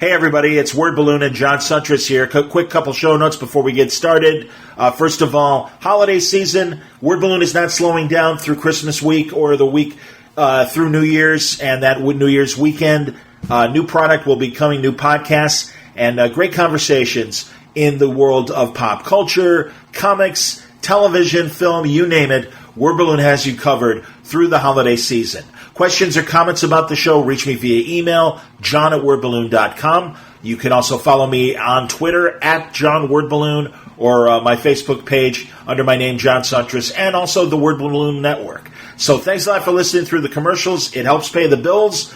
Hey everybody, it's Word Balloon and John Suntress here. Quick couple show notes before we get started. First of all, holiday season. Word Balloon is not slowing down through Christmas week or the week through New Year's and that New Year's weekend. New product will be coming, new podcasts, and great conversations in the world of pop culture, comics, television, film, you name it. Word Balloon has you covered through the holiday season. Questions or comments about the show, reach me via email, john@wordballoon.com. You can also follow me on Twitter, @JohnWordBalloon, or my Facebook page under my name, John Suntress, and also the Word Balloon Network. So thanks a lot for listening through the commercials. It helps pay the bills.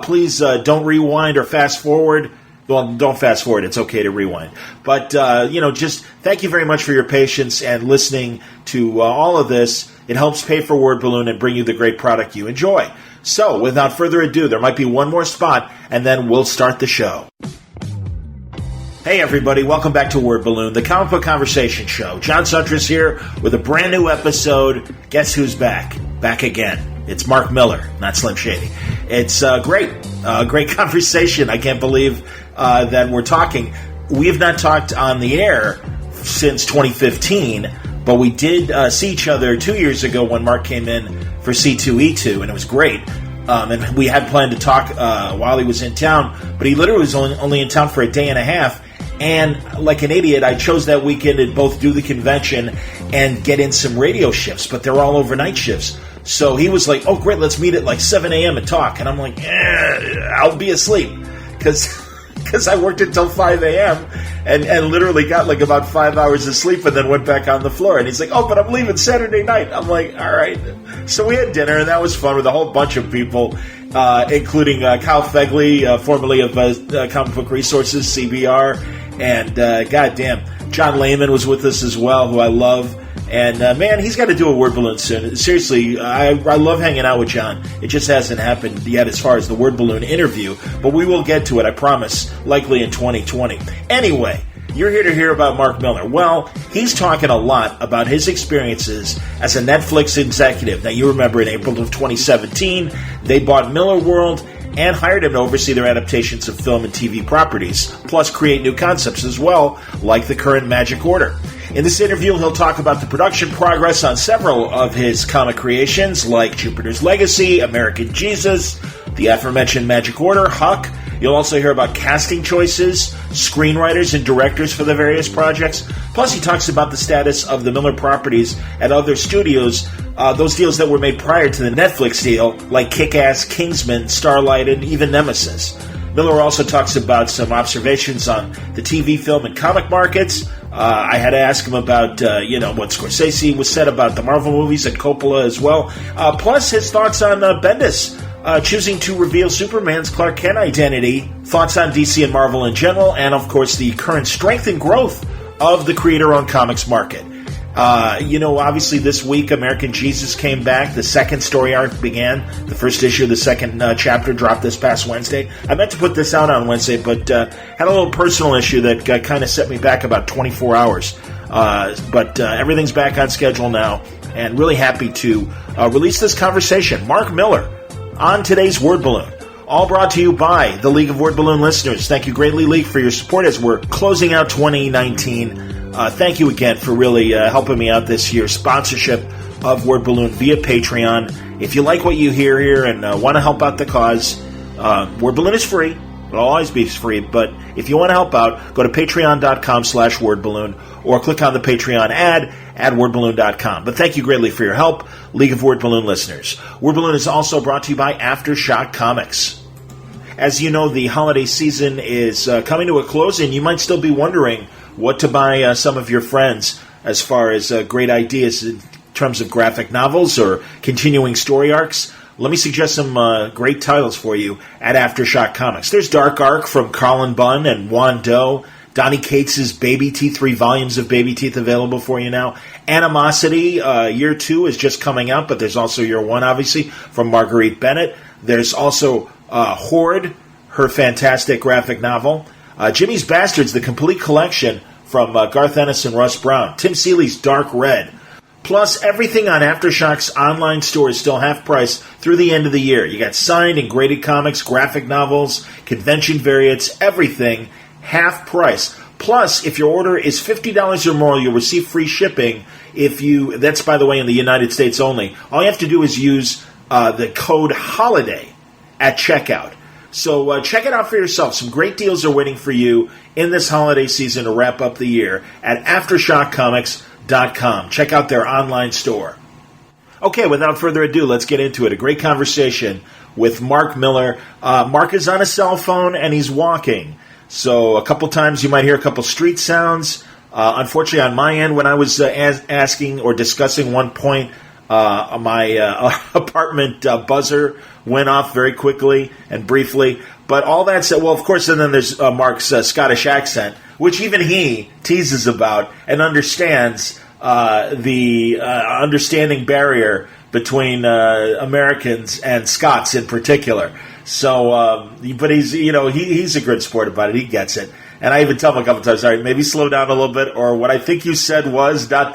Please don't rewind or fast forward. Well, don't fast forward. It's okay to rewind. But, just thank you very much for your patience and listening to all of this. It helps pay for Word Balloon and bring you the great product you enjoy. So, without further ado, there might be one more spot, and then we'll start the show. Hey, everybody. Welcome back to Word Balloon, the comic book conversation show. John Suntress here with a brand new episode. Guess who's back? Back again. It's Mark Millar, not Slim Shady. It's great. Great conversation. I can't believe that we're talking. We have not talked on the air since 2015, but we did see each other 2 years ago when Mark came in for C2E2, and it was great. And we had planned to talk while he was in town, but he literally was only in town for a day and a half. And like an idiot, I chose that weekend to both do the convention and get in some radio shifts, but they're all overnight shifts. So he was like, oh, great, let's meet at like 7 a.m. and talk. And I'm like, I'll be asleep. Because I worked until 5 a.m. and literally got like about 5 hours of sleep and then went back on the floor. And he's like, oh, but I'm leaving Saturday night. I'm like, all right. So we had dinner, and that was fun with a whole bunch of people, including Kyle Fegley, formerly of Comic Book Resources, CBR. And goddamn, John Layman was with us as well, who I love. And man, he's got to do a Word Balloon soon. Seriously, I love hanging out with John. It just hasn't happened yet as far as the Word Balloon interview, but we will get to it, I promise, likely in 2020. Anyway, you're here to hear about Mark Millar. Well, he's talking a lot about his experiences as a Neflix executive. Now, you remember in April of 2017, they bought Millarworld and hired him to oversee their adaptations of film and TV properties, plus create new concepts as well, like the current Magic Order. In this interview, he'll talk about the production progress on several of his comic creations, like Jupiter's Legacy, American Jesus, the aforementioned Magic Order, Huck. You'll also hear about casting choices, screenwriters, and directors for the various projects. Plus, he talks about the status of the Millar properties at other studios, those deals that were made prior to the Neflix deal, like Kick-Ass Kingsman, Starlight, and even Nemesis. Millar also talks about some observations on the TV, film, and comic markets. I had to ask him about, what Scorsese was said about the Marvel movies and Coppola as well. Plus, his thoughts on Bendis choosing to reveal Superman's Clark Kent identity, thoughts on DC and Marvel in general, and, of course, the current strength and growth of the creator-owned comics market. Obviously this week, American Jesus came back. The second story arc began. The first issue of the second chapter dropped this past Wednesday. I meant to put this out on Wednesday, but had a little personal issue that kind of set me back about 24 hours. But everything's back on schedule now, and really happy to release this conversation. Mark Millar on today's Word Balloon. All brought to you by the League of Word Balloon listeners. Thank you greatly, League, for your support as we're closing out 2019. Thank you again for really helping me out this year. Sponsorship of Word Balloon via Patreon. If you like what you hear here and want to help out the cause, Word Balloon is free. It'll always be free, but if you want to help out, go to patreon.com/wordballoon or click on the Patreon ad at wordballoon.com. But thank you greatly for your help, League of Word Balloon listeners. Word Balloon is also brought to you by Aftershock Comics. As you know, the holiday season is coming to a close, and you might still be wondering what to buy some of your friends as far as great ideas in terms of graphic novels or continuing story arcs. Let me suggest some great titles for you at Aftershock Comics. There's Dark Arc from Colin Bunn and Juan Doe. Donnie Cates' Baby Teeth, 3 volumes of Baby Teeth available for you now. Animosity, Year 2 is just coming out, but there's also Year 1, obviously, from Marguerite Bennett. There's also Horde, her fantastic graphic novel. Jimmy's Bastards, the complete collection from Garth Ennis and Russ Brown. Tim Seeley's Dark Red. Plus, everything on Aftershocks online store is still half price through the end of the year. You got signed and graded comics, graphic novels, convention variants, everything half price. Plus, if your order is $50 or more, you'll receive free shipping. That's, by the way, in the United States only. All you have to do is use the code HOLIDAY at checkout. So check it out for yourself. Some great deals are waiting for you in this holiday season to wrap up the year at AftershockComics.com. Check out their online store. Okay, without further ado, let's get into it. A great conversation with Mark Millar. Mark is on a cell phone and he's walking. So a couple times you might hear a couple street sounds. Unfortunately, on my end, when I was asking or discussing one point, my apartment buzzer went off very quickly and briefly. But all that said, well, of course, and then there's Mark's Scottish accent, which even he teases about and understands the understanding barrier between Americans and Scots in particular. So, but he's a good sport about it. He gets it. And I even tell him a couple times, all right, maybe slow down a little bit, or what I think you said was ... But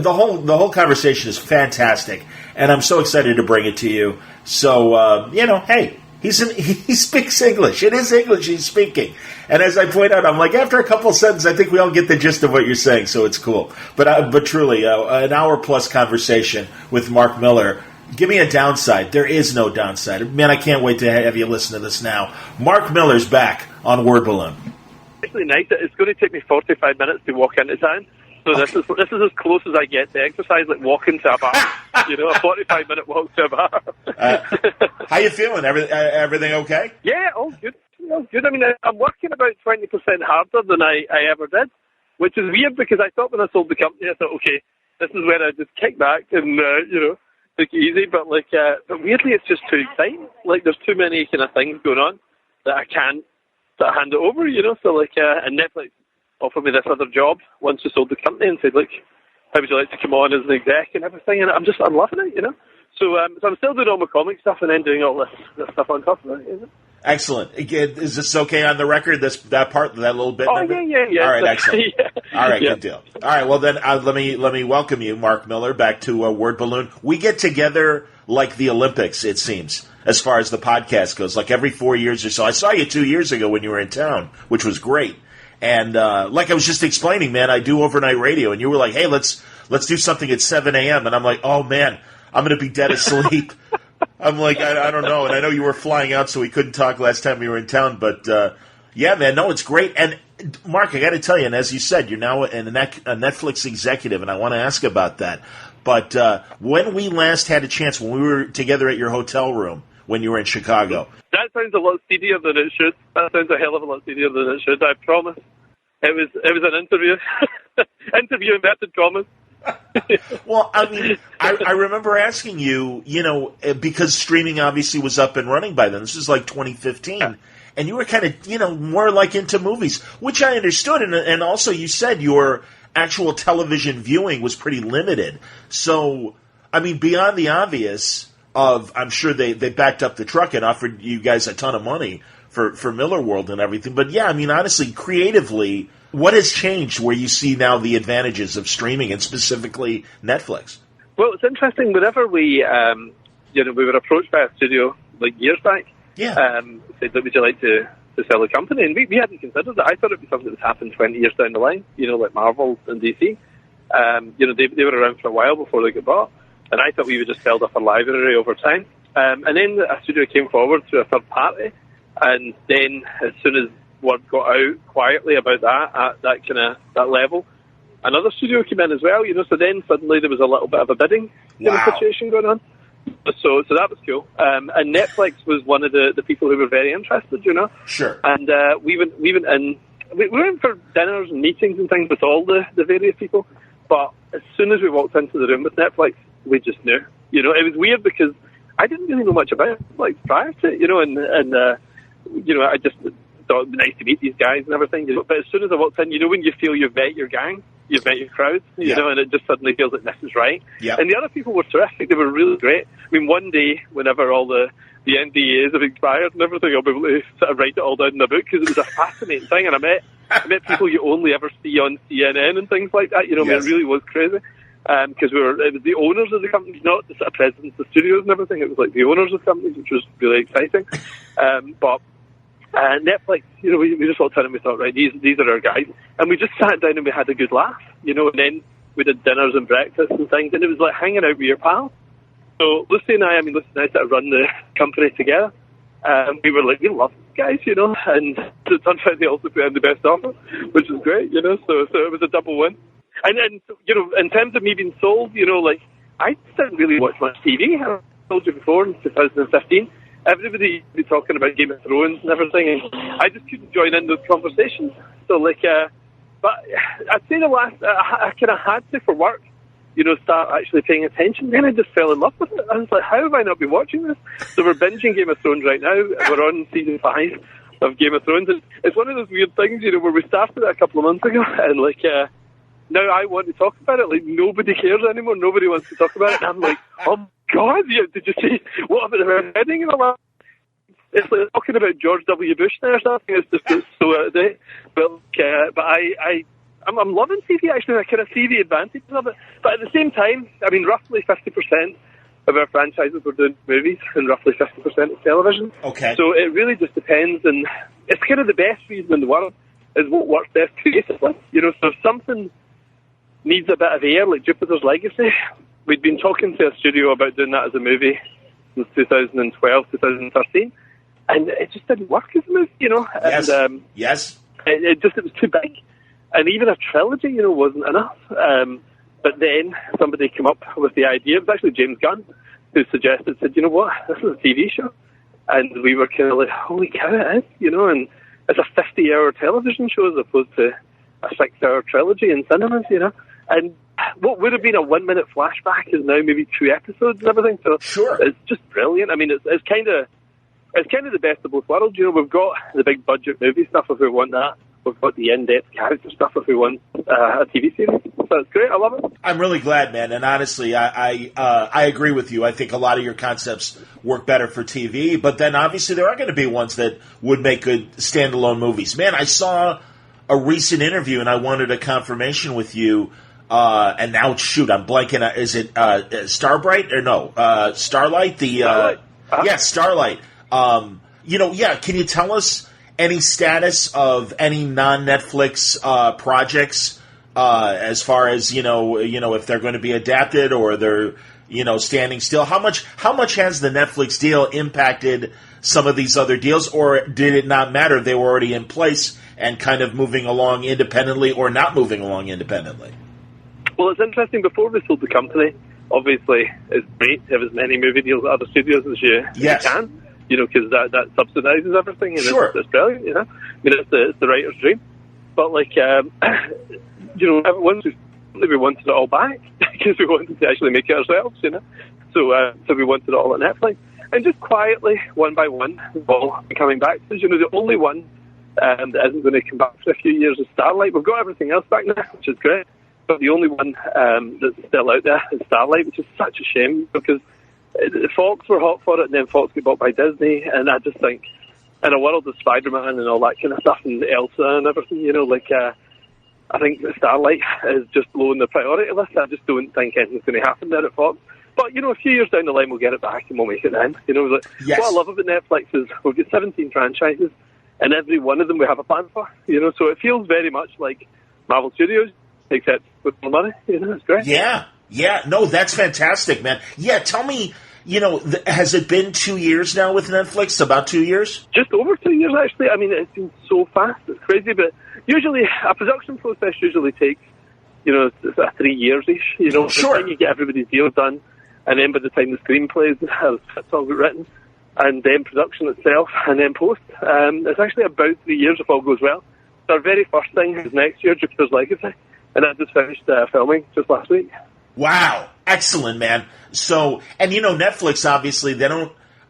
the whole conversation is fantastic, and I'm so excited to bring it to you. So, hey, he speaks English. It is English he's speaking. And as I point out, I'm like, after a couple of sentences, I think we all get the gist of what you're saying, so it's cool. But truly, an hour-plus conversation with Mark Millar. Give me a downside. There is no downside. Man, I can't wait to have you listen to this now. Mark Millar's back on Word Balloon. Actually, nice. It's going to take me 45 minutes to walk into town. So okay. This is as close as I get to exercise, like walking to a bar. A 45-minute walk to a bar. How you feeling? Everything okay? Yeah, all good. All good. I mean, I'm working about 20% harder than I ever did, which is weird because I thought when I sold the company, I thought, okay, this is where I just kick back and, take it easy. But weirdly, it's just too exciting. Like, there's too many kind of things going on that I can't sort of hand it over, So, and Netflix offered me this other job once we sold the company and said, look, how would you like to come on as an exec and everything? And I'm loving it, So I'm still doing all my comic stuff and then doing all this stuff on top of it, Excellent. Is this okay on the record, that part, that little bit? Oh, yeah. All right, excellent. Yeah. All right, good deal. All right, well then, let me welcome you, Mark Millar, back to Word Balloon. We get together like the Olympics, it seems, as far as the podcast goes, like every 4 years or so. I saw you 2 years ago when you were in town, which was great. And like I was just explaining, man, I do overnight radio, and you were like, hey, let's do something at 7 a.m., and I'm like, oh, man, I'm going to be dead asleep. I'm like, I don't know. And I know you were flying out, so we couldn't talk last time we were in town. But, yeah, man, no, it's great. And, Mark, I got to tell you, and as you said, you're now a Netflix executive, and I want to ask about that. But when we last had a chance, when we were together at your hotel room when you were in Chicago. That sounds a lot seedier than it should. That sounds a hell of a lot seedier than it should, I promise. It was an interview. Interview inverted commas. Well, I mean, I remember asking you, because streaming obviously was up and running by then. This was like 2015. And you were kind of, more like into movies, which I understood. And also you said your actual television viewing was pretty limited. So, I mean, beyond the obvious of, I'm sure they backed up the truck and offered you guys a ton of money for Millarworld and everything. But yeah, I mean, honestly, creatively, what has changed where you see now the advantages of streaming and specifically Netflix? Well, it's interesting. Whenever we were approached by a studio like years back, said, would you like to sell the company? And we hadn't considered that. I thought it would be something that would happen 20 years down the line, like Marvel and DC. They were around for a while before they got bought. And I thought we would just build up a library over time. And then a studio came forward through a third party. And then as soon as word got out quietly about that, at that level, another studio came in as well, so then suddenly there was a little bit of a bidding situation going on. So that was cool. And Netflix was one of the people who were very interested, Sure. And we went in, we went for dinners and meetings and things with all the various people, but as soon as we walked into the room with Netflix, we just knew. It was weird because I didn't really know much about it, prior to it, and I just thought it would be nice to meet these guys and everything. But as soon as I walked in, when you feel you've met your gang, you've met your crowd, and it just suddenly feels like this is right. Yeah. And the other people were terrific. They were really great. I mean, one day, whenever all the NDAs have expired and everything, I'll be able to sort of write it all down in a book because it was a fascinating thing. And I met people you only ever see on CNN and things like that. Yes. I mean, it really was crazy. because it was the owners of the companies, not the sort of presidents of the studios and everything. It was like the owners of companies, which was really exciting. But Netflix, we just walked in and we thought, right, these are our guys, and we just sat down and we had a good laugh, and then we did dinners and breakfasts and things, and it was like hanging out with your pals. So Lucy and I sort of run the company together. We were like, we love these guys, and it turns out they also put in the best offer, which is great, so it was a double win. And in terms of me being sold, I didn't really watch much TV. I told you before, in 2015, everybody would be talking about Game of Thrones and everything, and I just couldn't join in those conversations. So, but I'd say the last, I kind of had to, for work, start actually paying attention. Then I just fell in love with it. I was like, how have I not been watching this? So we're binging Game of Thrones right now. We're on season 5 of Game of Thrones. It's one of those weird things, where we started it a couple of months ago, and now I want to talk about it. Like, nobody cares anymore. Nobody wants to talk about it. And I'm like, oh my God, did you see what about the wedding and all that? It's like talking about George W. Bush now or something. It's just so out of date. But I'm loving TV, actually. I kind of see the advantages of it. But at the same time, roughly 50% of our franchises were doing movies and roughly 50% of television. Okay. So it really just depends, and it's kind of the best reason in the world is what works best creatively. So if something needs a bit of air, like Jupiter's Legacy, we'd been talking to a studio about doing that as a movie since 2012, 2013, and it just didn't work as a movie, Yes. And, yes. It was too big. And even a trilogy, wasn't enough. But then somebody came up with the idea. It was actually James Gunn who said, you know what, this is a TV show. And we were kind of like, holy cow, it is, and it's a 50-hour television show as opposed to a 6-hour trilogy in cinemas, And what would have been a 1-minute flashback is now maybe 2 episodes and everything. So Sure. It's just brilliant. It's kind of the best of both worlds. We've got the big budget movie stuff if we want that. We've got the in-depth character stuff if we want a TV series. So it's great. I love it. I'm really glad, man. And honestly, I agree with you. I think a lot of your concepts work better for TV. But then obviously there are going to be ones that would make good standalone movies. Man, I saw a recent interview and I wanted a confirmation with you. And now, shoot, I'm blanking. Is it Starbright or no? Starlight? Starlight. Yeah, Starlight. Can you tell us any status of any non-Netflix projects as far as if they're going to be adapted or they're standing still? How much has the Netflix deal impacted some of these other deals, or did it not matter? They were already in place and kind of moving along independently, or not moving along independently. Well, it's interesting. Before we sold the company, obviously it's great to have as many movie deals at other studios as you can. Because that subsidizes everything, and sure. It's brilliant, it's the writer's dream. But, once we wanted it all back, because we wanted to actually make it ourselves, So we wanted it all at Netflix. And just quietly, one by one, we've all been coming back. So, the only one that isn't going to come back for a few years is Starlight. We've got everything else back now, which is great. But the only one that's still out there is Starlight, which is such a shame, because Fox were hot for it, and then Fox got bought by Disney, and I just think, in a world of Spider-Man and all that kind of stuff, and Elsa and everything, I think Starlight is just low on the priority list. I just don't think anything's going to happen there at Fox. But, a few years down the line, we'll get it back, and we'll make it then. Yes. What I love about Netflix is we've got 17 franchises, and every one of them we have a plan for, so it feels very much like Marvel Studios, except with more money, it's great. Yeah, no, that's fantastic, man. Yeah, tell me, has it been 2 years now with Netflix? About 2 years? Just over 2 years, actually. It's been so fast. It's crazy, but usually a production process usually takes, 3 years-ish. Sure. By the time you get everybody's deal done, and then by the time the screenplays it's all written, and then production itself, and then post, it's actually about 3 years if all goes well. So our very first thing is next year, Jupiter's Legacy, and I just finished filming just last week. Wow. Excellent, man. So, and Netflix, obviously,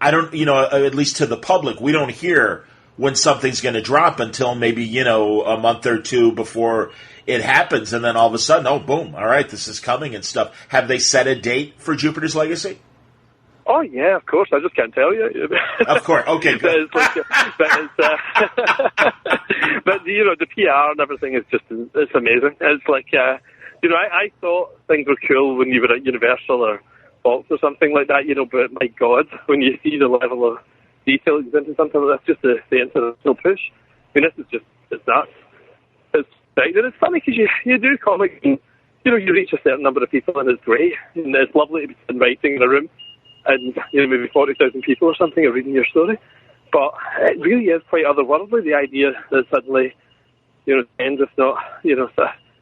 at least to the public, we don't hear when something's going to drop until maybe, a month or two before it happens. And then all of a sudden, oh, boom, all right, this is coming and stuff. Have they set a date for Jupiter's Legacy? Oh, yeah, of course. I just can't tell you. Of course. Okay, good. but the PR and everything is it's amazing. It's like, I thought things were cool when you were at Universal or Fox or something like that, but my God, when you see the level of detail into something like that, just the international push. I mean, this is it's nuts. It's funny because you do comics and, you reach a certain number of people and it's great. And it's lovely to be in writing in a room and, maybe 40,000 people or something are reading your story. But it really is quite otherworldly, the idea that suddenly, tens, if not,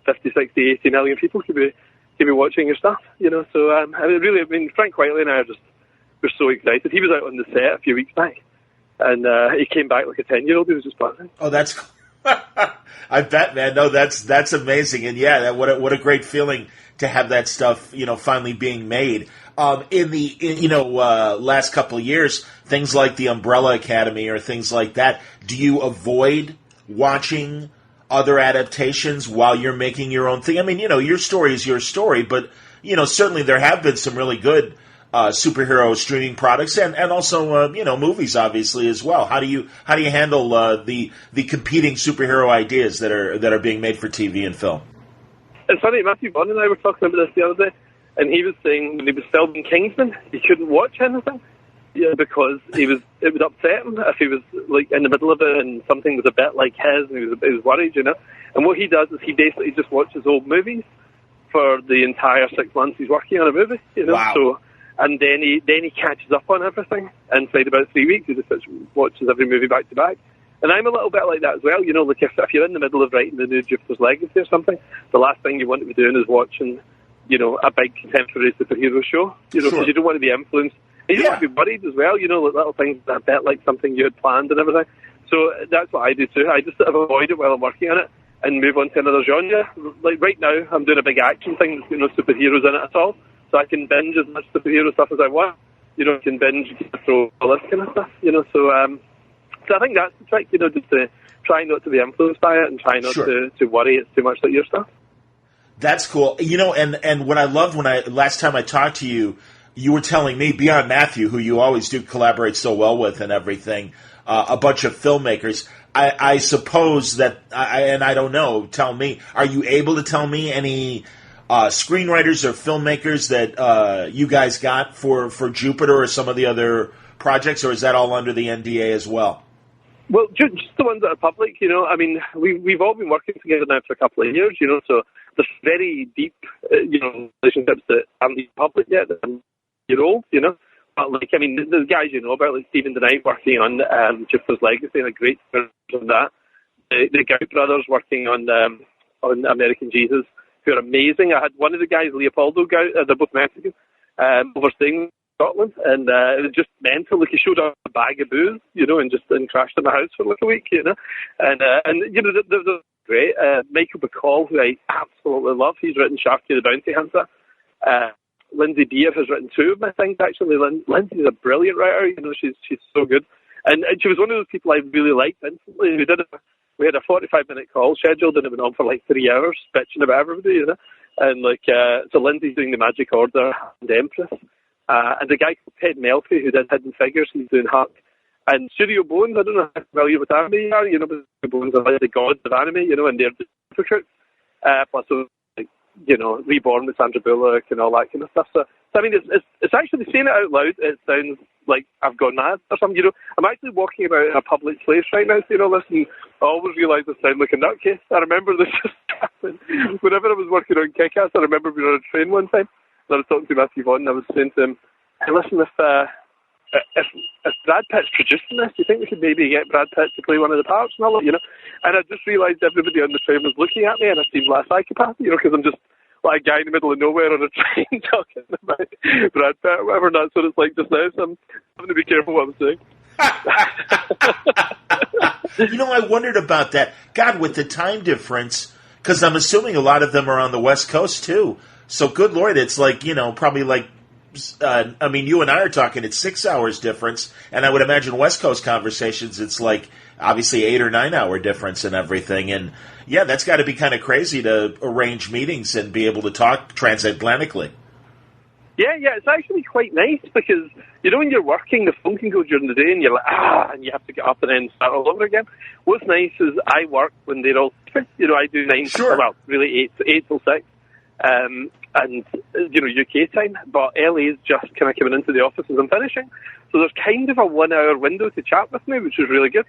50, 60, 80 million people could be watching your stuff, So, Frank Whiteley and I were so excited. He was out on the set a few weeks back, and he came back like a 10-year-old. He was just buzzing. Oh, that's I bet, man. No, that's amazing, and yeah, what a great feeling to have that stuff, finally being made. In the last couple of years, things like the Umbrella Academy or things like that. Do you avoid watching other adaptations while you're making your own thing? I mean, your story is your story, but certainly there have been some really good superhero streaming products and also movies obviously as well. How do you handle the competing superhero ideas that are being made for TV and film? It's funny, Matthew Vaughn and I were talking about this the other day, and he was saying when he was filming Kingsman, he couldn't watch anything because it would upset him if he was like in the middle of it and something was a bit like his and he was worried, And what he does is he basically just watches old movies for the entire 6 months he's working on a movie, Wow. So, and then he catches up on everything inside about 3 weeks. He just watches every movie back to back. And I'm a little bit like that as well. Like if you're in the middle of writing the new Jupiter's Legacy or something, the last thing you want to be doing is watching, a big contemporary superhero show. Because Sure. you don't want to be influenced. And you don't want to be worried as well. Like little things that a bit like something you had planned and everything. So that's what I do too. I just sort of avoid it while I'm working on it and move on to another genre. Like right now, I'm doing a big action thing that's got no superheroes in it at all. So I can binge as much superhero stuff as I want. I can binge, throw all this kind of stuff. So I think that's the trick. Just to try not to be influenced by it and try not Sure. to worry it's too much like your stuff. That's cool. And what I loved last time I talked to you, you were telling me, beyond Matthew, who you always do collaborate so well with and everything, a bunch of filmmakers. I suppose that, and I don't know, tell me, are you able to tell me any screenwriters or filmmakers that you guys got for Jupiter or some of the other projects, or is that all under the NDA as well? Well, just the ones that are public, we've all been working together now for a couple of years, so there's very deep, relationships that aren't even public yet, that are old, But, the guys about, like Stephen DeKnight working on Jupiter's Legacy, and a great on that. The Gout brothers working on American Jesus, who are amazing. I had one of the guys, Leopoldo Gout, they're both Mexican, overseeing Scotland, and it was just mental. Like, he showed up a bag of booze, and crashed in my house for like a week, and they're great. Michael Bacall, who I absolutely love, he's written Sharky the Bounty Hunter. Lindsay Beer has written two of my things, actually. Lindsay's a brilliant writer, she's so good, and she was one of those people I really liked instantly. We had a 45-minute call scheduled, and it went on for like 3 hours, bitching about everybody, and so Lindsay's doing the Magic Order and Empress. And the guy called Ted Melfi, who did Hidden Figures, he's doing Huck. And Studio Bones, I don't know how familiar with anime you are, but Studio Bones are like the gods of anime, and they're the hypocrites. Plus, Reborn with Sandra Bullock and all that kind of stuff. So it's actually, saying it out loud, it sounds like I've gone mad or something. I'm actually walking about in a public place right now, saying all this, and I always realise I sound like a nutcase. I remember this just happened. Whenever I was working on Kick-Ass, I remember we were on a train one time, and I was talking to Matthew Vaughn, and I was saying to him, hey, listen, if Brad Pitt's producing this, do you think we could maybe get Brad Pitt to play one of the parts and all that, And I just realised everybody on the train was looking at me, and I seemed like a psychopath, because I'm just like a guy in the middle of nowhere on a train talking about Brad Pitt or whatever, and that's what it's like just now, so I'm having to be careful what I'm saying. I wondered about that. God, with the time difference, because I'm assuming a lot of them are on the West Coast too. So good Lord, it's like, probably like, you and I are talking, it's 6 hours difference, and I would imagine West Coast conversations, it's like obviously 8 or 9 hour difference and everything. And yeah, that's got to be kind of crazy to arrange meetings and be able to talk transatlantically. Yeah, it's actually quite nice because, when you're working, the phone can go during the day and you're like, and you have to get up and then start all over again. What's nice is I work when they're all, I do 9, Sure. well, really 8 till 6. and UK time, but LA is just kind of coming into the office as I'm finishing. So there's kind of a 1 hour window to chat with me, which is really good.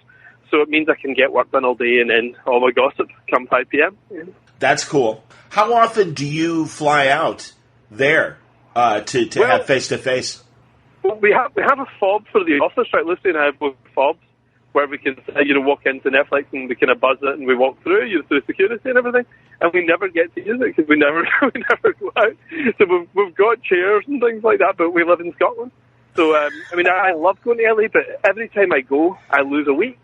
So it means I can get work done all day and then all my gossip come 5 p.m. That's cool. How often do you fly out there to have face-to-face? Well, we have a fob for the office, right? Lucy and I have both fobs where we can walk into Neflix and we kind of buzz it and we walk through security and everything, and we never get to use it because we never go out. So we've got chairs and things like that, but we live in Scotland. So I love going to LA, but every time I go, I lose a week.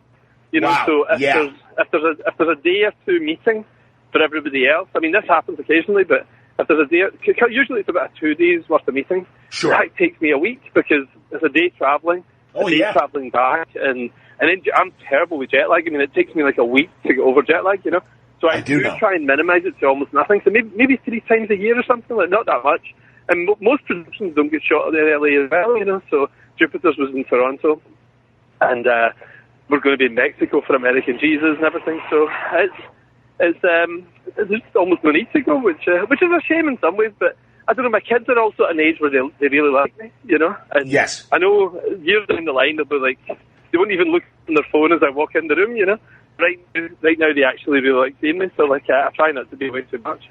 Wow. So if there's a day or two meeting for everybody else, I mean, this happens occasionally, but if there's a day, usually it's about 2 days worth of meetings. Sure. That takes me a week because there's a day traveling, traveling back, and then I'm terrible with jet lag. I mean, it takes me like a week to get over jet lag, So I do try and minimize it to almost nothing. So maybe 3 times a year or something, like not that much. And most productions don't get shot in LA as well, So Jupiter's was in Toronto, and we're going to be in Mexico for American Jesus and everything. So there's just almost no need to go, which is a shame in some ways. But I don't know. My kids are also at an age where they really like me, And yes, I know years down the line they'll be like, they won't even look on their phone as I walk in the room, Right now they actually really like seeing me. So I try not to be away too much.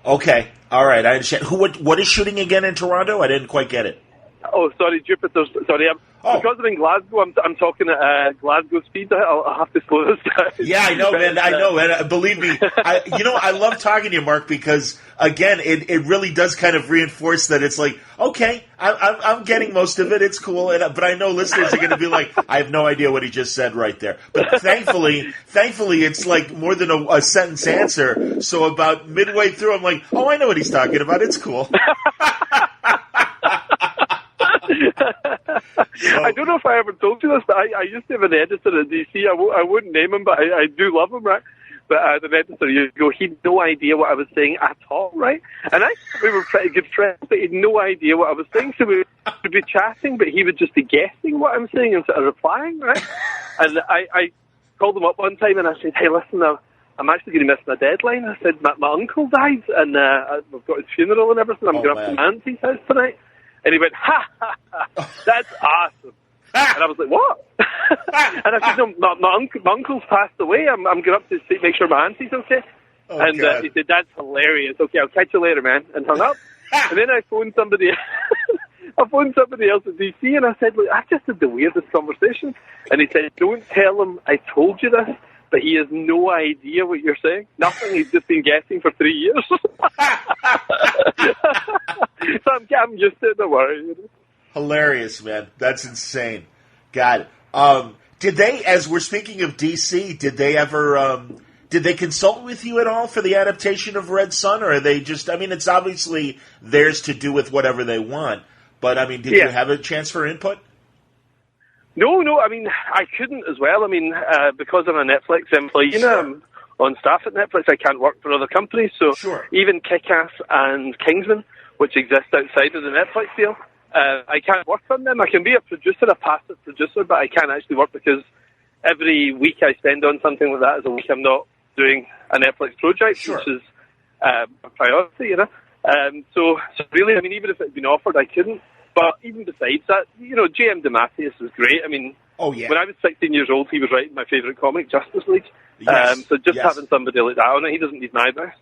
Okay, all right, I understand. What is shooting again in Toronto? I didn't quite get it. Oh, sorry, Jupiter's. Sorry, because I'm in Glasgow. I'm talking at Glasgow speed. I'll have to slow this down. Yeah, I know, man. I know, and believe me, I love talking to you, Mark, because again, it really does kind of reinforce that it's like, okay, I'm getting most of it. It's cool, but I know listeners are going to be like, I have no idea what he just said right there. But thankfully, it's like more than a sentence answer. So about midway through, I'm like, oh, I know what he's talking about. It's cool. I don't know if I ever told you this, but I used to have an editor at DC. I wouldn't name him, but I do love him, right? But an editor years ago, he had no idea what I was saying at all, right? And we were pretty good friends, but he had no idea what I was saying. So we would be chatting, but he would just be guessing what I'm saying instead of replying, right? And I called him up one time and I said, hey, listen, I'm actually going to miss my deadline. I said, my uncle died and we've got his funeral and everything. I'm going up to my auntie's house tonight. And he went, ha, that's awesome. And I was like, what? And I said, no, my uncle's passed away. I'm going up to make sure my auntie's okay. Oh, and he said, that's hilarious. Okay, I'll catch you later, man. And hung up. And then I phoned somebody else at DC, and I said, look, I just had the weirdest conversation. And he said, don't tell him I told you this, but he has no idea what you're saying. Nothing. He's just been guessing for 3 years. So I'm used to it, don't worry. Hilarious, man. That's insane. God. Did they, as we're speaking of DC, did they ever, did they consult with you at all for the adaptation of Red Son, or are they just, I mean, it's obviously theirs to do with whatever they want, but, I mean, did you have a chance for input? No, I mean, I couldn't as well. I mean, because I'm a Netflix employee, I'm on staff at Netflix, I can't work for other companies, so even Kick-Ass and Kingsman, which exist outside of the Netflix deal, I can't work on them. I can be a producer, a passive producer, but I can't actually work because every week I spend on something like that is a week I'm not doing a Netflix project, which is a priority, So really, I mean, even if it had been offered, I couldn't. But even besides that, J.M. DeMatteis was great. I mean, when I was 16 years old, he was writing my favourite comic, Justice League. So just having somebody like that on it, he doesn't need my advice.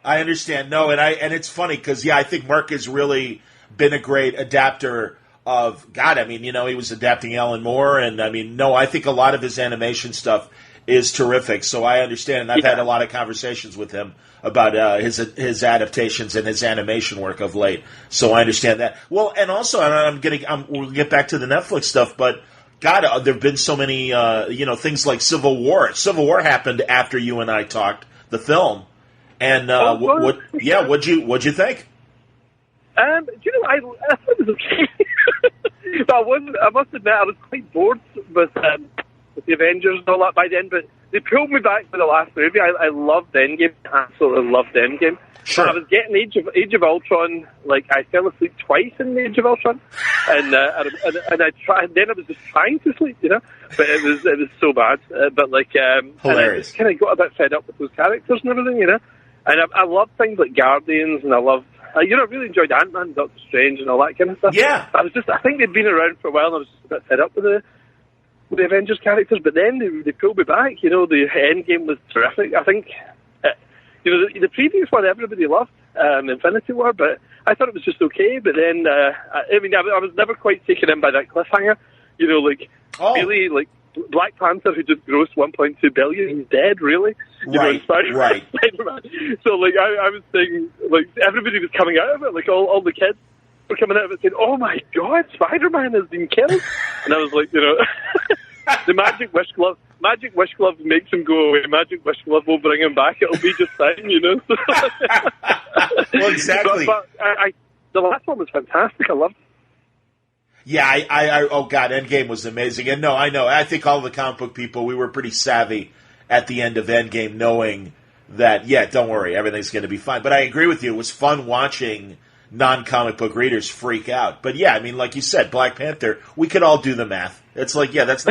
I understand. No, and it's funny because, I think Mark has really been a great adapter of, God, I mean, he was adapting Alan Moore, and I think a lot of his animation stuff is terrific. So I understand, and I've had a lot of conversations with him about his adaptations and his animation work of late. So I understand that. Well, and also, we'll get back to the Netflix stuff, but God, there have been so many, things like Civil War. Civil War happened after you and I talked, the film. And what'd you think? I thought it was okay. But I must admit, I was quite bored with the Avengers and all that by then, but they pulled me back for the last movie. I loved Endgame. I absolutely loved Endgame. Sure. I was getting Age of Ultron, like I fell asleep twice in Age of Ultron, and I tried. Then I was just trying to sleep, but it was so bad. But hilarious. And I just kind of got a bit fed up with those characters and everything, And I love things like Guardians, and I love, I really enjoyed Ant-Man, Doctor Strange, and all that kind of stuff. Yeah. I think they'd been around for a while, and I was just a bit fed up with the Avengers characters, but then they pulled me back. The Endgame was terrific. I think, the previous one everybody loved, Infinity War, but I thought it was just okay. But then, I was never quite taken in by that cliffhanger. Really, like, Black Panther, who just grossed $1.2 billion, he's dead, really? Right. Spider-Man. So, like, I was saying, like, everybody was coming out of it, like, all the kids were coming out of it saying, oh my God, Spider-Man has been killed. And I was like, the Magic Wish Glove makes him go away. Magic Wish Glove will bring him back. It'll be just fine, Well, exactly. But the last one was fantastic. I loved it. Yeah, oh God, Endgame was amazing. And no, I know. I think all the comic book people, we were pretty savvy at the end of Endgame knowing that, yeah, don't worry, everything's going to be fine. But I agree with you. It was fun watching non-comic book readers freak out. But yeah, I mean, like you said, Black Panther, we could all do the math. It's like, yeah, it's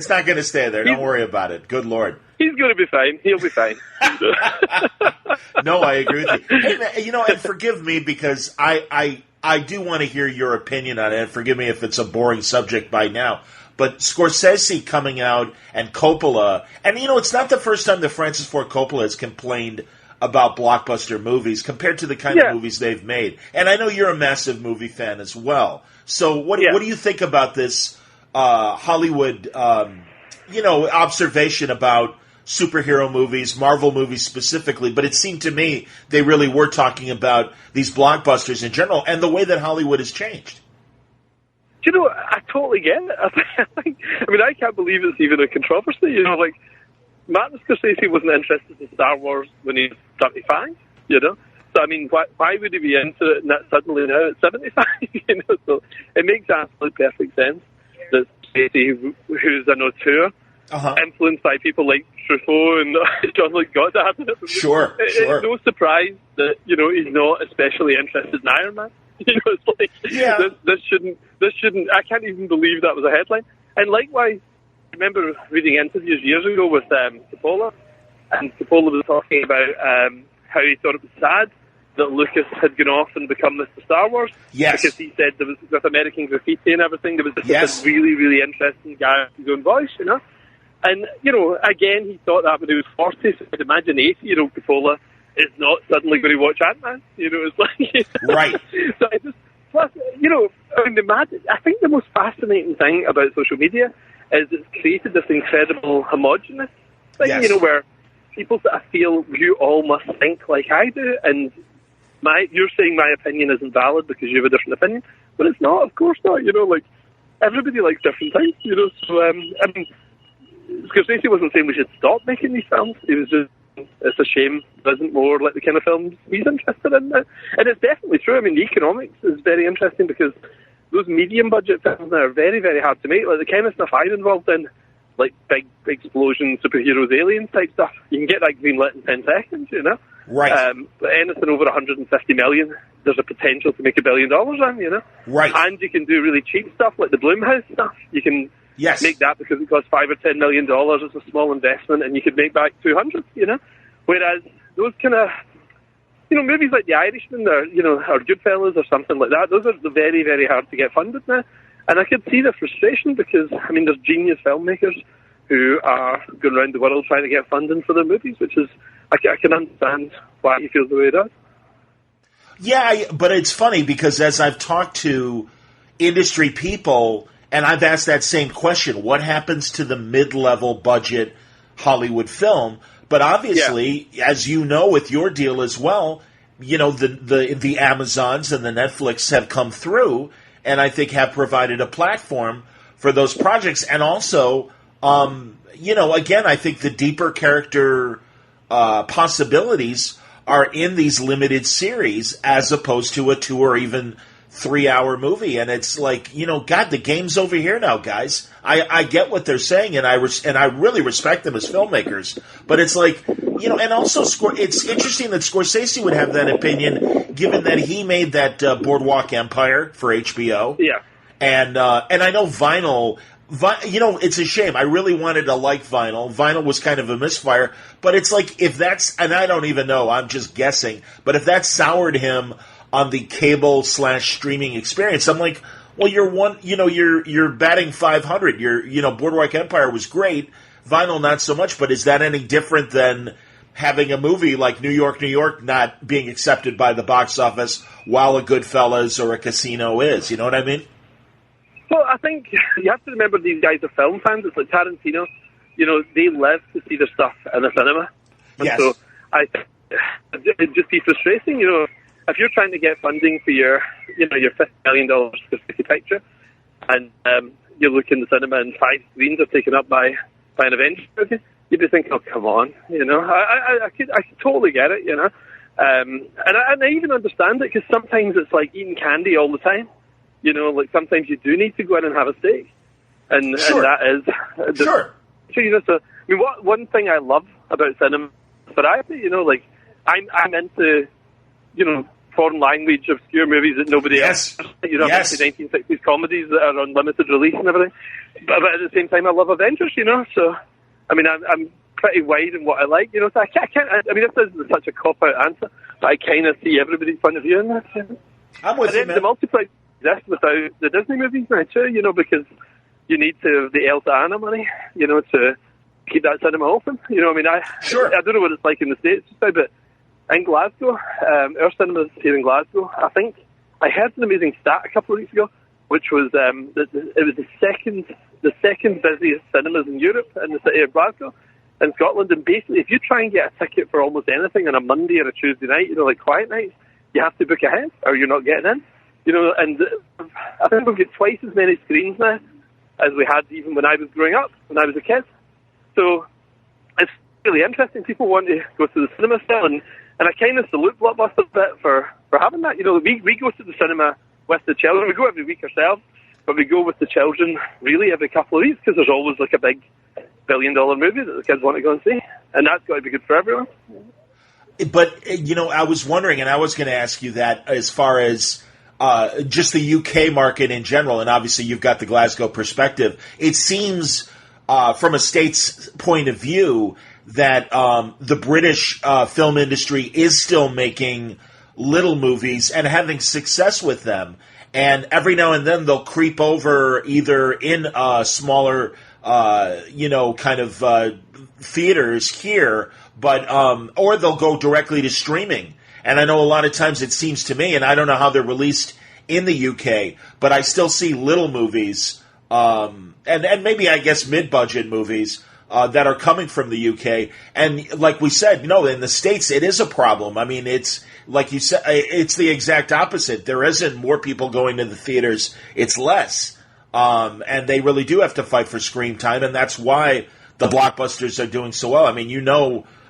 not going to stay there. Don't worry about it. Good Lord. He's going to be fine. He'll be fine. No, I agree with you. Hey, man, and forgive me because I do want to hear your opinion on it, and forgive me if it's a boring subject by now, but Scorsese coming out and Coppola, and it's not the first time that Francis Ford Coppola has complained about blockbuster movies compared to the kind of movies they've made. And I know you're a massive movie fan as well. So what do you think about this Hollywood, observation about superhero movies, Marvel movies specifically, but it seemed to me they really were talking about these blockbusters in general and the way that Hollywood has changed. I totally get it. I can't believe it's even a controversy. Like, Martin Scorsese wasn't interested in Star Wars when he was 35, So, why would he be into it suddenly now at 75? So it makes absolute perfect sense that Scorsese, who's an auteur, influenced by people like Truffaut and John Luke Goddard. Sure. It's no surprise that he's not especially interested in Iron Man. It's like this shouldn't. I can't even believe that was a headline. And likewise, I remember reading interviews years ago with Coppola, and Coppola was talking about how he thought it was sad that Lucas had gone off and become Mr. Star Wars. Yes. Because he said there was, with American Graffiti and everything, there was just this really, really interesting guy with his own voice, And, again, he thought that when he was 40, so I'd imagine 80-year-old Coppola is not suddenly going to watch Ant-Man. It's like... Right. So I just... Plus, I think the most fascinating thing about social media is it's created this incredible homogenous thing, where people that I feel you all must think like I do, and you're saying my opinion isn't valid because you have a different opinion, but it's not, of course not, like, everybody likes different things, so, Scorsese wasn't saying we should stop making these films. He was just, it's a shame there isn't more like the kind of films he's interested in now. And it's definitely true. The economics is very interesting because those medium budget films now are very, very hard to make. Like the kind of stuff I'm involved in, like big explosions, superheroes, aliens type stuff, you can get that greenlit in 10 seconds, Right. But anything over 150 million, there's a potential to make $1 billion on, Right. And you can do really cheap stuff like the Blumhouse stuff. You can make that because it costs $5 or $10 million. It's a small investment, and you could make back 200. Whereas those kind of, movies like The Irishman, or Goodfellas, or something like that, those are very, very hard to get funded now. And I could see the frustration because there's genius filmmakers who are going around the world trying to get funding for their movies, which is I can understand why he feels the way he does. Yeah, but it's funny because as I've talked to industry people, and I've asked that same question, what happens to the mid-level budget Hollywood film? But obviously, as you know with your deal as well, the Amazons and the Netflix have come through and I think have provided a platform for those projects. And also, again, I think the deeper character possibilities are in these limited series as opposed to a 2 or even 3-hour movie. And it's like, God, the game's over here now, guys. I get what they're saying, and I really respect them as filmmakers. But it's like, and also it's interesting that Scorsese would have that opinion, given that he made that Boardwalk Empire for HBO. Yeah. And I know Vinyl It's a shame. I really wanted to like vinyl. Vinyl was kind of a misfire, but it's like if that's, and I don't even know, I'm just guessing, but if that soured him on the cable/streaming experience, I'm like, well, you're batting 500. Boardwalk Empire was great. Vinyl, not so much, but is that any different than having a movie like New York, New York not being accepted by the box office while a Goodfellas or a Casino is? You know what I mean? Well, I think you have to remember these guys are film fans. It's like Tarantino. They live to see their stuff in the cinema. And yes. So it'd just be frustrating, if you're trying to get funding for your $50 million specific picture, and you look in the cinema and 5 screens are taken up by an Avengers movie, you'd be thinking, oh, come on, I could totally get it, and I even understand it, because sometimes it's like eating candy all the time. Like sometimes you do need to go in and have a steak, and sure. And that is sure. So one thing I love about cinema variety, like I'm into foreign language obscure movies that nobody yes. else. Yes. 1960s comedies that are on limited release and everything. But at the same time, I love Avengers. So I'm pretty wide in what I like. So I can't. This is such a cop-out answer, but I kind of see everybody's point of view in this. I'm with you, man. The multiplex exists without the Disney movies now too, because you need to the Elsa Anna money, to keep that cinema open. Sure. I don't know what it's like in the States just now, but in Glasgow, our cinemas here in Glasgow, I think I heard an amazing stat a couple of weeks ago, which was that it was the second busiest cinemas in Europe in the city of Glasgow in Scotland. And basically, if you try and get a ticket for almost anything on a Monday or a Tuesday night, like quiet nights, you have to book ahead or you're not getting in. And I think we've got twice as many screens now as we had even when I was growing up, when I was a kid. So it's really interesting. People want to go to the cinema still, and I kind of salute Blockbuster a bit for having that. We go to the cinema with the children. We go every week ourselves, but we go with the children really every couple of weeks, because there's always like a big $1 billion movie that the kids want to go and see, and that's got to be good for everyone. But, I was wondering, and I was going to ask you that as far as just the UK market in general, and obviously you've got the Glasgow perspective. It seems, from a state's point of view, that the British film industry is still making little movies and having success with them. And every now and then they'll creep over either in smaller, theaters here, but or they'll go directly to streaming. And I know a lot of times it seems to me, and I don't know how they're released in the UK, but I still see little movies, and maybe I guess mid-budget movies that are coming from the UK. And like we said, in the States it is a problem. It's like you said, it's the exact opposite. There isn't more people going to the theaters; it's less, and they really do have to fight for screen time, and that's why the blockbusters are doing so well.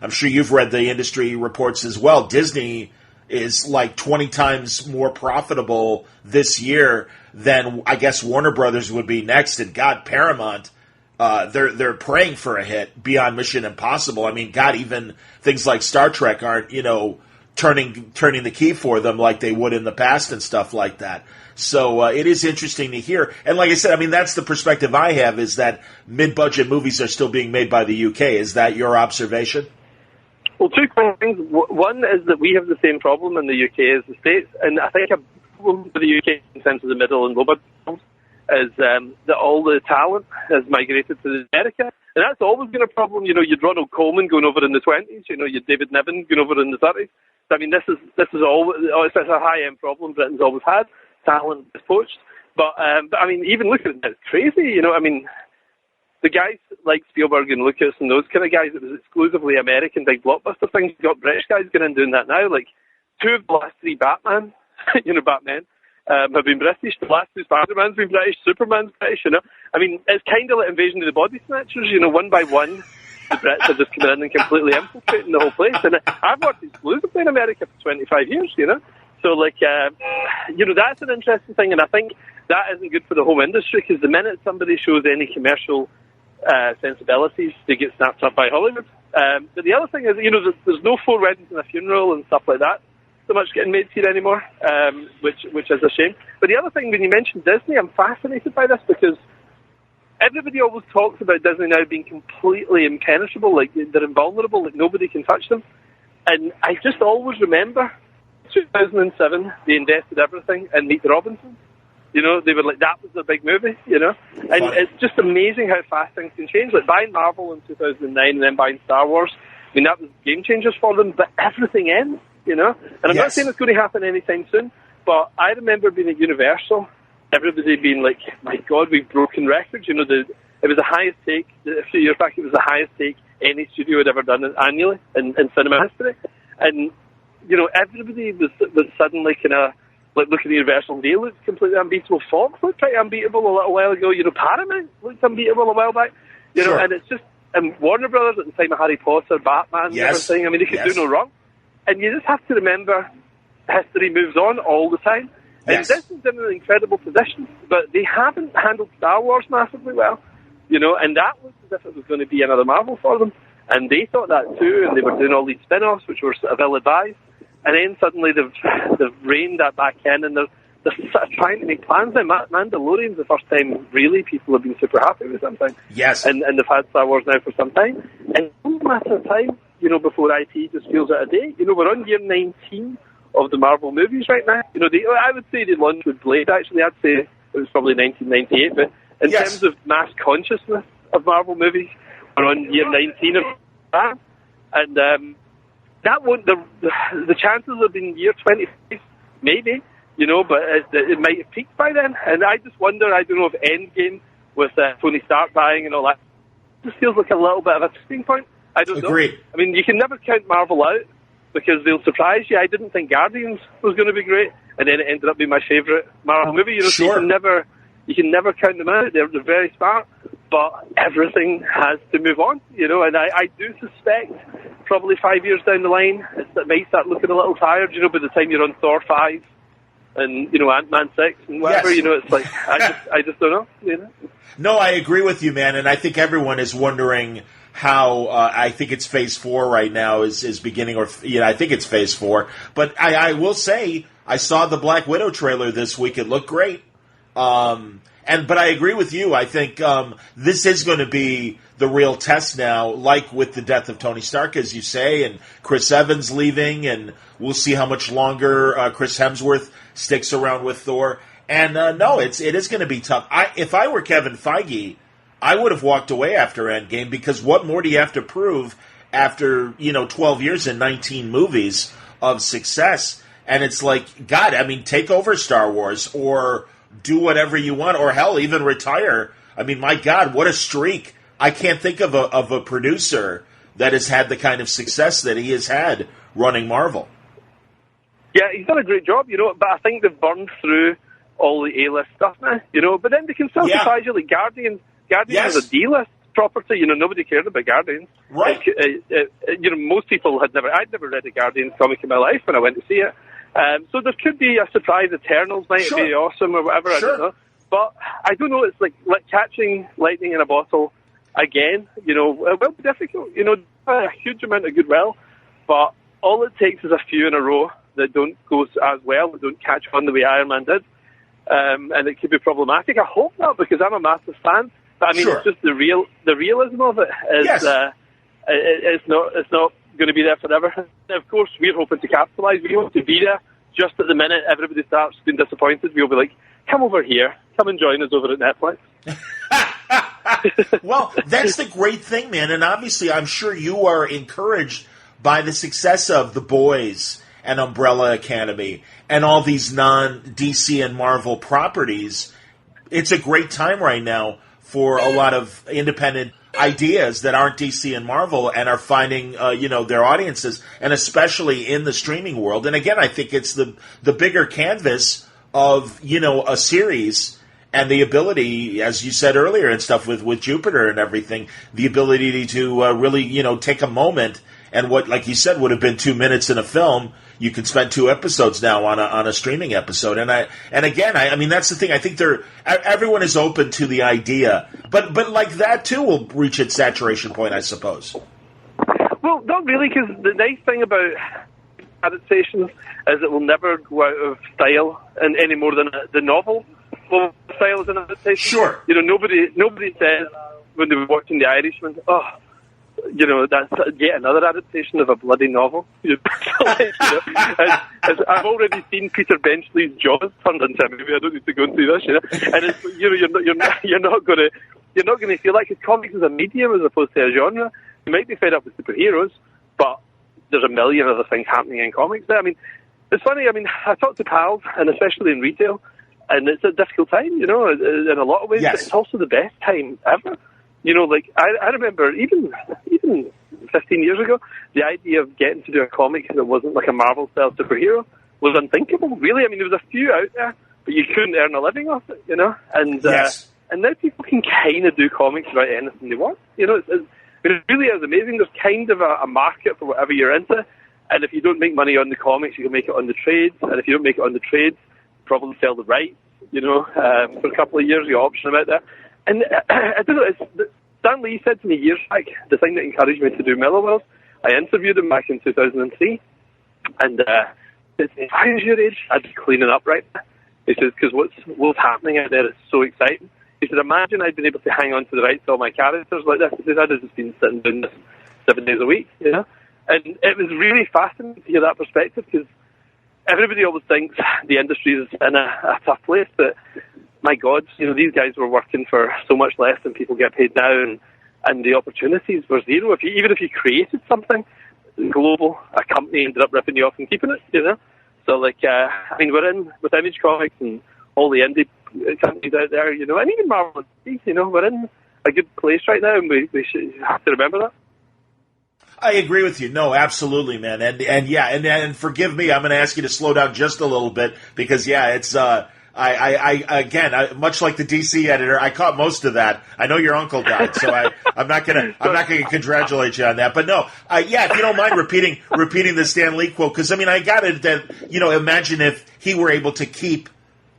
I'm sure you've read the industry reports as well. Disney is like 20 times more profitable this year than I guess Warner Brothers would be next. And God, Paramount, they're praying for a hit beyond Mission Impossible. Even things like Star Trek aren't, turning the key for them like they would in the past and stuff like that. So it is interesting to hear. And like I said, that's the perspective I have, is that mid-budget movies are still being made by the UK. Is that your observation? Well, two things. One is that we have the same problem in the UK as the States, and I think a problem for the UK in terms of the middle and low budget films is that all the talent has migrated to America, and that's always been a problem. You'd Ronald Coleman going over in the 20s, you'd David Niven going over in the 30s. So, this is always it's a high-end problem Britain's always had. Talent is poached, but even looking at it, it's crazy. The guys like Spielberg and Lucas and those kind of guys, it was exclusively American big blockbuster things. You've got British guys going in doing that now. Like 2 of the last 3 Batman, Batman, have been British. The last 2 Spider-Man's been British. Superman's British. It's kind of like Invasion of the Body Snatchers. One by one, the Brits are just coming in and completely infiltrating the whole place. And I've worked exclusively in America for 25 years. So that's an interesting thing, and I think that isn't good for the home industry, because the minute somebody shows any commercial sensibilities, they get snapped up by Hollywood. But the other thing is, there's no 4 Weddings and a Funeral and stuff like that so much getting made here anymore, which is a shame. But the other thing, when you mentioned Disney, I'm fascinated by this, because everybody always talks about Disney now being completely impenetrable, like they're invulnerable, like nobody can touch them. And I just always remember 2007, they invested everything in Meet the Robinsons. You know, they were like, that was the big movie, you know? And it's just amazing how fast things can change. Like buying Marvel in 2009 and then buying Star Wars, I mean, that was game changers for them, but everything ends, you know? And I'm not saying it's going to happen anytime soon, but I remember being at Universal, everybody being like, my God, we've broken records. You know, it was the highest take, a few years back, it was the highest take any studio had ever done annually in cinema history. And, you know, everybody was suddenly kind of, like, looking at Universal, they looked completely unbeatable. Fox looked pretty unbeatable a little while ago. You know, Paramount looked unbeatable a while back. You know, and it's just, and Warner Brothers at the time of Harry Potter, Batman, and everything, I mean, they could do no wrong. And you just have to remember, history moves on all the time. And Disney's in an incredible position, but they haven't handled Star Wars massively well. You know, and that looked as if it was going to be another Marvel for them. And they thought that too, and they were doing all these spin-offs, which were sort of ill-advised. And then suddenly they've reined that back in, and they're sort of trying to make plans now. Mandalorian's the first time, really, people have been super happy with something. Yes. And they've had Star Wars now for some time. And it's only a matter of time, you know, before IP just feels out of date. You know, we're on year 19 of the Marvel movies right now. You know, I would say they launched with Blade, actually. I'd say it was probably 1998. But in terms of mass consciousness of Marvel movies, we're on year 19 of that. And that won't, the chances of being year 25, maybe, you know, but it might have peaked by then. And I just wonder, I don't know if Endgame with Tony Stark dying and all that, just feels like a little bit of a tipping point. I don't know. I mean, you can never count Marvel out because they'll surprise you. I didn't think Guardians was going to be great, and then it ended up being my favourite Marvel movie. You know, so you can never count them out. They're very smart, but everything has to move on, you know, and I do suspect probably 5 years down the line, it might start looking a little tired, you know, by the time you're on Thor 5 and, you know, Ant-Man 6 and whatever, you know, it's like, I just don't know, you know. No, I agree with you, man, and I think everyone is wondering how, I think it's Phase 4 right now is beginning, or, I think it's Phase 4, but I will say, I saw the Black Widow trailer this week, it looked great, but I agree with you. I think this is going to be the real test now, like with the death of Tony Stark, as you say, and Chris Evans leaving, and we'll see how much longer Chris Hemsworth sticks around with Thor. And no, it is going to be tough. If I were Kevin Feige, I would have walked away after Endgame, because what more do you have to prove after 12 years and 19 movies of success? And it's like, God, I mean, take over Star Wars or do whatever you want, or hell, even retire. I mean, my God, what a streak. I can't think of a producer that has had the kind of success that he has had running Marvel. Yeah, he's done a great job, but I think they've burned through all the A-list stuff now, but then they can still surprise you, like Guardians is a D-list property, nobody cared about Guardians. Right. Most people I'd never read a Guardians comic in my life when I went to see it. So there could be a surprise. Eternals might be awesome or whatever, I don't know. But I don't know, it's like catching lightning in a bottle again, it will be difficult. A huge amount of goodwill, but all it takes is a few in a row that don't go as well, that don't catch on the way Iron Man did. And it could be problematic. I hope not, because I'm a massive fan. But I mean, it's just the realism of it is it's not going to be there forever. And of course, we're hoping to capitalise. We want to be there just at the minute everybody starts being disappointed. We'll be like, come over here, come and join us over at Netflix. Well, that's the great thing, man. And obviously, I'm sure you are encouraged by the success of The Boys and Umbrella Academy and all these non-DC and Marvel properties. It's a great time right now for a lot of independent ideas that aren't DC and Marvel and are finding, their audiences, and especially in the streaming world. And again, I think it's the bigger canvas of, a series and the ability, as you said earlier and stuff with Jupiter and everything, the ability to really, take a moment and what, like you said, would have been 2 minutes in a film, you can spend 2 episodes now on a streaming episode. And again, I mean, that's the thing. I think everyone is open to the idea, but like that too will reach its saturation point, I suppose. Well, not really, because the nice thing about adaptations is it will never go out of style any more than the novel. Well, style as an adaptation. Sure. You know, nobody says when they were watching The Irishman, oh, you know, that's yet another adaptation of a bloody novel. You know, I've already seen Peter Benchley's Jaws turned into a movie. I don't need to go and see this, you know. And it's, you know, you're not going to feel like it. Comics is a medium as opposed to a genre. You might be fed up with superheroes, but there's a million other things happening in comics there. I mean, it's funny. I mean, I talk to pals, and especially in retail, and it's a difficult time, you know, in a lot of ways. Yes. But it's also the best time ever. You know, like, I remember even 15 years ago, the idea of getting to do a comic that wasn't like a Marvel-style superhero was unthinkable, really. I mean, there was a few out there, but you couldn't earn a living off it, you know? And yes. And now people can kind of do comics about anything they want. You know, it really is amazing. There's kind of a market for whatever you're into, and if you don't make money on the comics, you can make it on the trades, and if you don't make it on the trades, probably sell the rights, you know, for a couple of years, you option them out there. And I don't know, Stan Lee said to me years back, the thing that encouraged me to do Millarworld, I interviewed him back in 2003, and he said, how's your age? I'd be cleaning up right now. He says, because what's happening out there is so exciting. He said, imagine I'd been able to hang on to the rights to all my characters like this. He says, I'd have just been sitting doing this 7 days a week, you know? And it was really fascinating to hear that perspective, because everybody always thinks the industry is in a tough place, but my God, you know, these guys were working for so much less than people get paid now, and the opportunities were zero. Even if you created something global, a company ended up ripping you off and keeping it, you know? So, like, I mean, we're in, with Image Comics and all the indie companies out there, you know, and even Marvel, you know, we're in a good place right now, and we should have to remember that. I agree with you. No, absolutely, man. And forgive me, I'm going to ask you to slow down just a little bit, because, yeah, it's, I much like the DC editor, I caught most of that. I know your uncle died, so I'm not gonna congratulate you on that. But no, if you don't mind repeating the Stan Lee quote, because I mean, I got it that, you know, imagine if he were able to keep,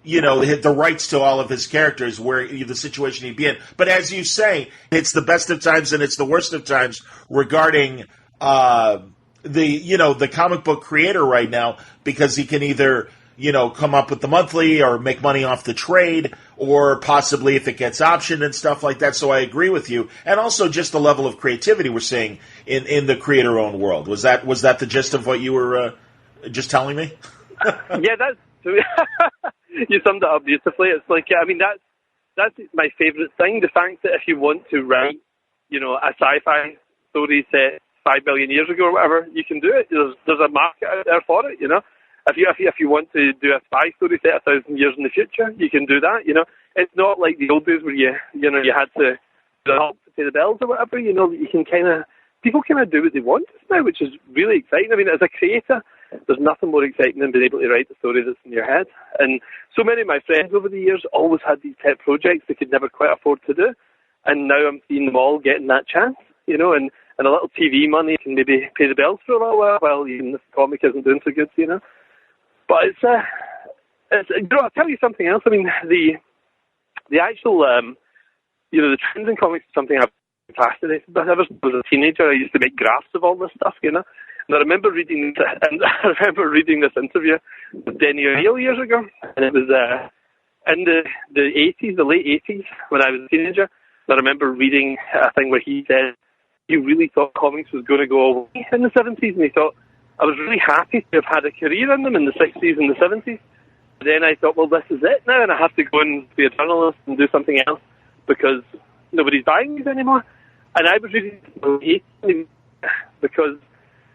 you know, the rights to all of his characters, where the situation he'd be in. But as you say, it's the best of times and it's the worst of times regarding the comic book creator right now, because he can either, you know, come up with the monthly or make money off the trade, or possibly if it gets optioned and stuff like that. So I agree with you. And also just the level of creativity we're seeing in the creator-owned world. Was that the gist of what you were just telling me? Yeah, that's you summed it up beautifully. It's like, I mean, that's my favourite thing, the fact that if you want to write, you know, a sci-fi story set 5 billion years ago or whatever, you can do it. There's a market out there for it, you know. If you want to do a spy story set 1,000 years in the future, you can do that. You know, it's not like the old days where you had to pay the bills or whatever. You know, you can people kind of do what they want now, which is really exciting. I mean, as a creator, there's nothing more exciting than being able to write the story that's in your head. And so many of my friends over the years always had these pet projects they could never quite afford to do, and now I'm seeing them all getting that chance. You know, and a little TV money can maybe pay the bills for a little while even if the comic isn't doing so good. You know. But it's you know, I'll tell you something else. I mean, the actual, you know, the trends in comics is something I've been fascinated by. Ever since I was a teenager, I used to make graphs of all this stuff, you know. And I remember reading this interview with Denny O'Neil years ago, and it was in the 80s, the late 80s, when I was a teenager. And I remember reading a thing where he said he really thought comics was going to go away in the 70s, and he thought, I was really happy to have had a career in them in the 60s and the 70s. Then I thought, well, this is it now, and I have to go and be a journalist and do something else because nobody's buying these anymore. And I was reading because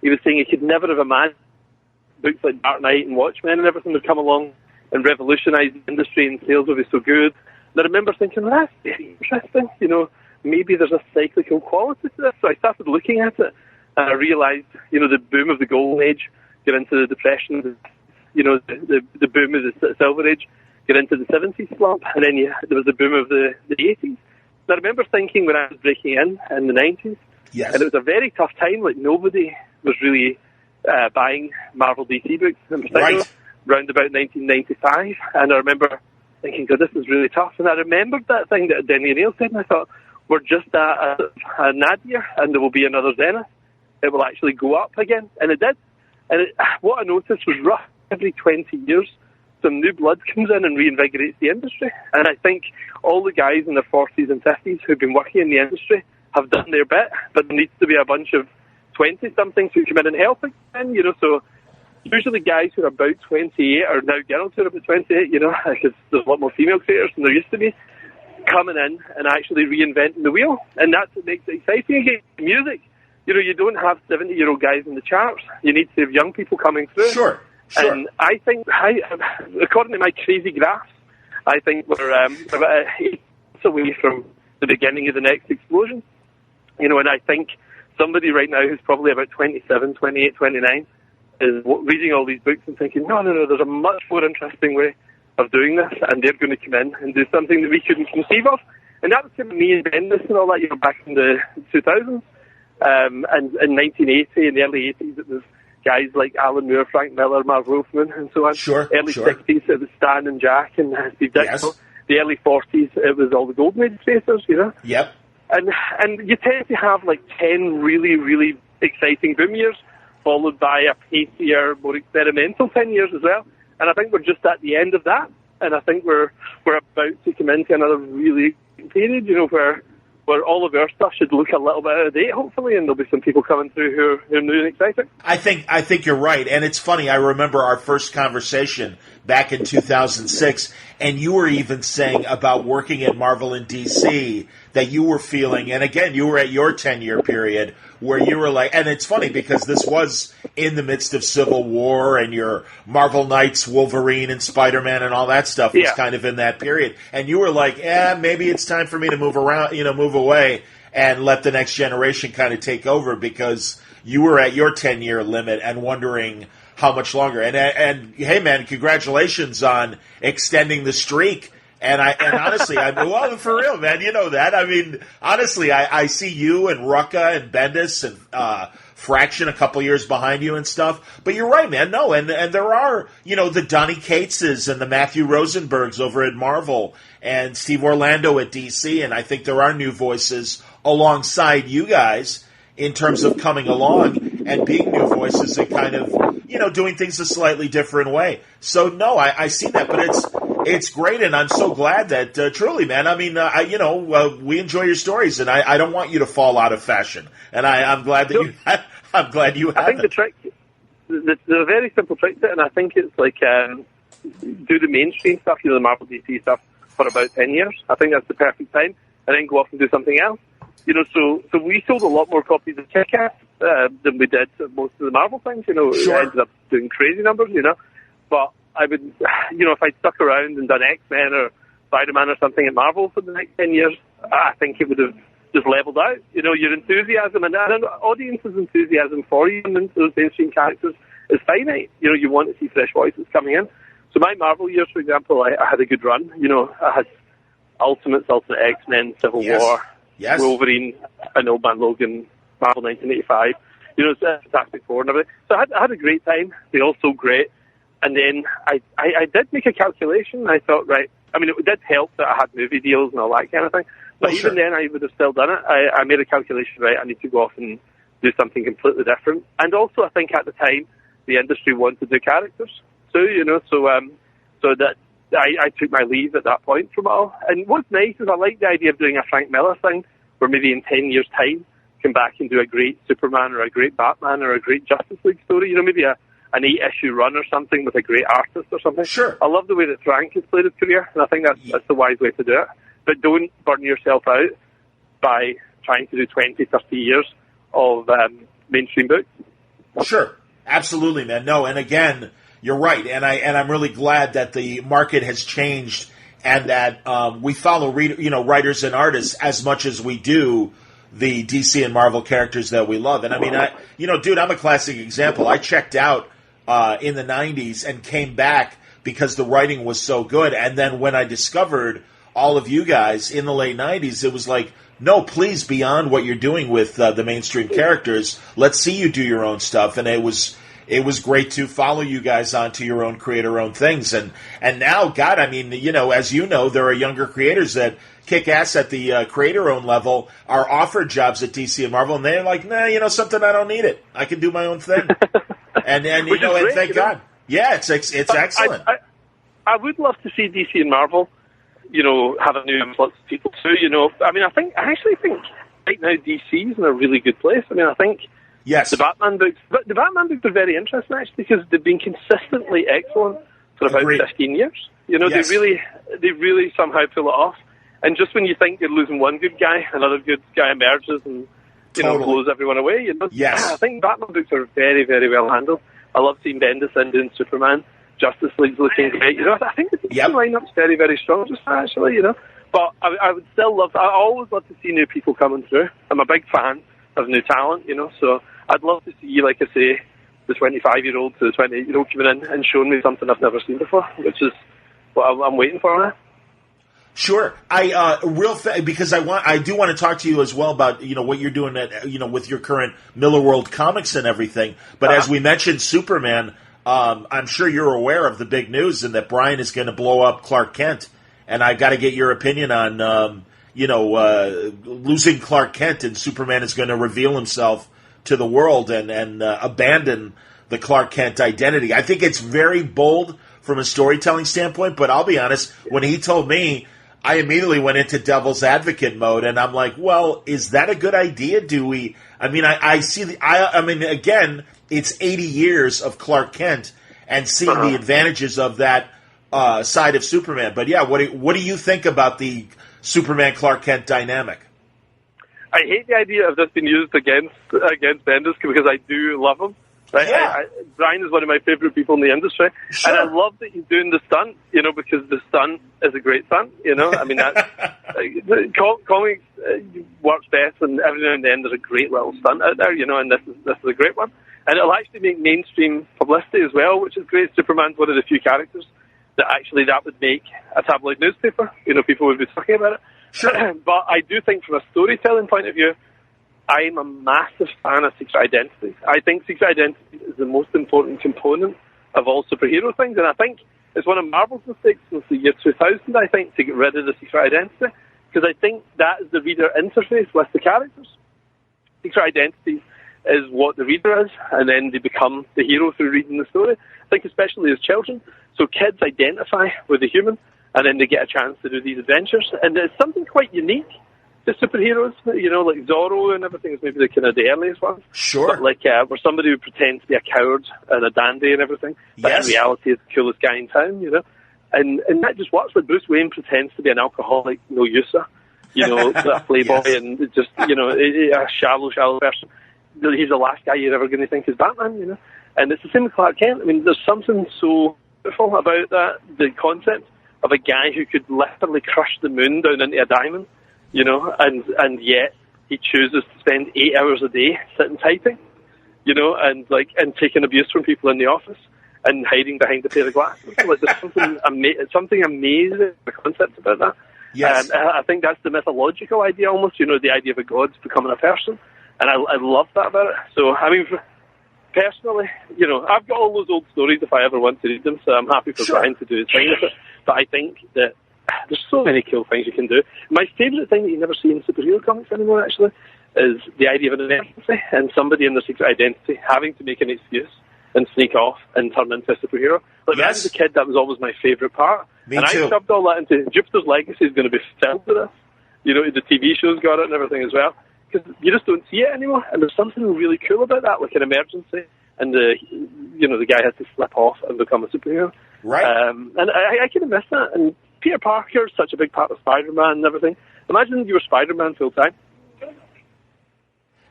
he was saying he could never have imagined books like Dark Knight and Watchmen and everything would come along and revolutionise the industry, and sales would be so good. And I remember thinking, well, that's very interesting. You know, maybe there's a cyclical quality to this. So I started looking at it. And I realised, you know, the boom of the golden age, get into the depression, you know, the boom of the silver age, get into the 70s slump, and then there was the boom of the 80s. And I remember thinking when I was breaking in the 90s, yes, and it was a very tough time, like nobody was really buying Marvel DC books in particular, right, around about 1995, and I remember thinking, God, this is really tough. And I remembered that thing that Denny O'Neil said, and I thought, we're just at a nadir, and there will be another zenith. It will actually go up again, and it did. And what I noticed was roughly every 20 years, some new blood comes in and reinvigorates the industry. And I think all the guys in their 40s and 50s who've been working in the industry have done their bit, but there needs to be a bunch of 20-somethings who come in and help again, so usually guys who are about 28 are now girls who are about 28, because there's a lot more female creators than there used to be, coming in and actually reinventing the wheel. And that's what makes it exciting again. Music, you don't have 70-year-old guys in the charts. You need to have young people coming through. Sure. And I think, according to my crazy graphs, I think we're about 8 months away from the beginning of the next explosion. And I think somebody right now who's probably about 27, 28, 29 is reading all these books and thinking, no, there's a much more interesting way of doing this, and they're going to come in and do something that we couldn't conceive of. And that was kind of me and Bendis and all that, back in the 2000s. And in 1980, in the early 80s, it was guys like Alan Moore, Frank Miller, Marv Wolfman, and so on. Early 60s, it was Stan and Jack and Steve Ditko. Yes. The early 40s, it was all the Golden Age spacers, Yep. And you tend to have like 10 really, really exciting boom years, followed by a pacier, more experimental 10 years as well. And I think we're just at the end of that. And I think we're about to come into another really period, where all of our stuff should look a little bit out of date, hopefully, and there'll be some people coming through who are new and exciting. I think you're right, and it's funny. I remember our first conversation back in 2006, and you were even saying about working at Marvel and DC that you were feeling, and again, you were at your 10-year period where you were like, and it's funny because this was in the midst of Civil War, and your Marvel Knights, Wolverine, and Spider-Man, and all that stuff was kind of in that period, and you were like, maybe it's time for me to move away and let the next generation kind of take over, because you were at your 10-year limit and wondering how much longer. And hey, man, congratulations on extending the streak. And honestly, for real, man, you know that. I mean, honestly, I see you and Rucka and Bendis and Fraction a couple years behind you and stuff. But you're right, man. No, and there are, the Donny Cateses and the Matthew Rosenbergs over at Marvel and Steve Orlando at DC. And I think there are new voices alongside you guys in terms of coming along and being new voices and kind of, doing things a slightly different way. So, no, I see that, but it's great, and I'm so glad that, truly, man, I mean, we enjoy your stories, and I don't want you to fall out of fashion, and I'm glad that I'm glad you have. I think the trick, there's a very simple trick to it, and I think it's like, do the mainstream stuff, the Marvel DC stuff, for about 10 years. I think that's the perfect time, and then go off and do something else. So we sold a lot more copies of Kick-Ass than we did most of the Marvel things. Sure. We ended up doing crazy numbers, But I would, if I'd stuck around and done X-Men or Spider-Man or something at Marvel for the next 10 years, I think it would have just leveled out. Your enthusiasm and an audience's enthusiasm for you and those mainstream characters is finite. You want to see fresh voices coming in. So my Marvel years, for example, I had a good run. I had Ultimate X-Men, Civil War. Yes. Wolverine, and Old Man Logan, Marvel 1985, Fantastic Four and everything. So I had a great time. They all so great. And then I did make a calculation. I thought, right, I mean, it did help that I had movie deals and all that kind of thing. But even then, I would have still done it. I made a calculation, right, I need to go off and do something completely different. And also, I think at the time, the industry wanted new characters. So, so that I took my leave at that point from it all. And what's nice is I like the idea of doing a Frank Miller thing, where maybe in 10 years' time, come back and do a great Superman or a great Batman or a great Justice League story. Maybe an 8-issue run or something with a great artist or something. Sure. I love the way that Frank has played his career, and I think that's the wise way to do it. But don't burn yourself out by trying to do 20, 30 years of mainstream books. Sure. Absolutely, man. No, and again, you're right, and I'm really glad that the market has changed and that we follow writers and artists as much as we do the DC and Marvel characters that we love. And I mean, dude, I'm a classic example. I checked out in the 90s and came back because the writing was so good. And then when I discovered all of you guys in the late 90s, it was like, no, please, beyond what you're doing with the mainstream characters, let's see you do your own stuff. And it was great to follow you guys onto your own, create your own things. And now, God, I mean, as you know, there are younger creators that kick ass at the creator-owned level, are offered jobs at DC and Marvel, and they're like, nah, something, I don't need it. I can do my own thing. and great, thank God. Yeah, it's excellent. I would love to see DC and Marvel, have a new influx of people too. I actually think right now DC is in a really good place. I think yes, the Batman books are very interesting actually because they've been consistently excellent for about 15 years. Yes. They really somehow pull it off. And just when you think you're losing one good guy, another good guy emerges and blows everyone away. Yes. I think Batman books are very, very well handled. I love seeing Bendis in doing Superman. Justice League's looking great. I think the DC lineup's very, very strong just now, actually. But I would still love. I always love to see new people coming through. I'm a big fan of new talent. So I'd love to see, like I say, the 25-year-old to the 28-year-old coming in and showing me something I've never seen before, which is what I'm waiting for now. Sure, because I do want to talk to you as well about what you're doing with your current Millarworld comics and everything. But as we mentioned, Superman, I'm sure you're aware of the big news and that Brian is going to blow up Clark Kent, and I got to get your opinion on losing Clark Kent and Superman is going to reveal himself to the world and abandon the Clark Kent identity. I think it's very bold from a storytelling standpoint, but I'll be honest, when he told me, I immediately went into devil's advocate mode, and I'm like, well, is that a good idea? Again, it's 80 years of Clark Kent and seeing the advantages of that side of Superman. But yeah, what do you think about the Superman-Clark Kent dynamic? I hate the idea of this being used against Bendis because I do love him. Right? Yeah. Brian is one of my favourite people in the industry, sure. And I love that he's doing the stunt, because the stunt is a great stunt, that's, comics works best, and every now and then there's a great little stunt out there, and this is a great one. And it'll actually make mainstream publicity as well, which is great. Superman's one of the few characters that would make a tabloid newspaper, people would be talking about it. Sure. But I do think from a storytelling point of view, I'm a massive fan of secret identity. I think secret identity is the most important component of all superhero things, and I think it's one of Marvel's mistakes since the year 2000, I think, to get rid of the secret identity, because I think that is the reader interface with the characters. Secret identity is what the reader is, and then they become the hero through reading the story. I think especially as children. So kids identify with the human, and then they get a chance to do these adventures, and there's something quite unique to superheroes, like Zorro and everything is maybe the earliest ones. Sure. But where somebody who pretends to be a coward and a dandy and everything, but in reality is the coolest guy in town, And that just works. Like Bruce Wayne pretends to be an alcoholic, no user, a playboy and just, a shallow person. He's the last guy you're ever going to think is Batman, And it's the same with Clark Kent. There's something so beautiful about that, the concept of a guy who could literally crush the moon down into a diamond. And yet he chooses to spend 8 hours a day sitting typing, and taking abuse from people in the office and hiding behind a pair of glasses. There's something amazing, the concept about that. Yes. I think that's the mythological idea almost, the idea of a god becoming a person. And I love that about it. So, personally, I've got all those old stories if I ever want to read them, so I'm happy for Brian to do his thing with it. But I think that there's so many cool things you can do. My favourite thing that you never see in superhero comics anymore, actually, is the idea of an emergency and somebody in their secret identity having to make an excuse and sneak off and turn into a superhero. When I was a kid, that was always my favourite part. Me too. I shoved all that into Jupiter's Legacy is going to be filled with this. The TV shows got it and everything as well. Because you just don't see it anymore. And there's something really cool about that, like an emergency. And the guy has to slip off and become a superhero. Right. And I kind of miss that. And Peter Parker is such a big part of Spider-Man and everything. Imagine if you were Spider-Man full time.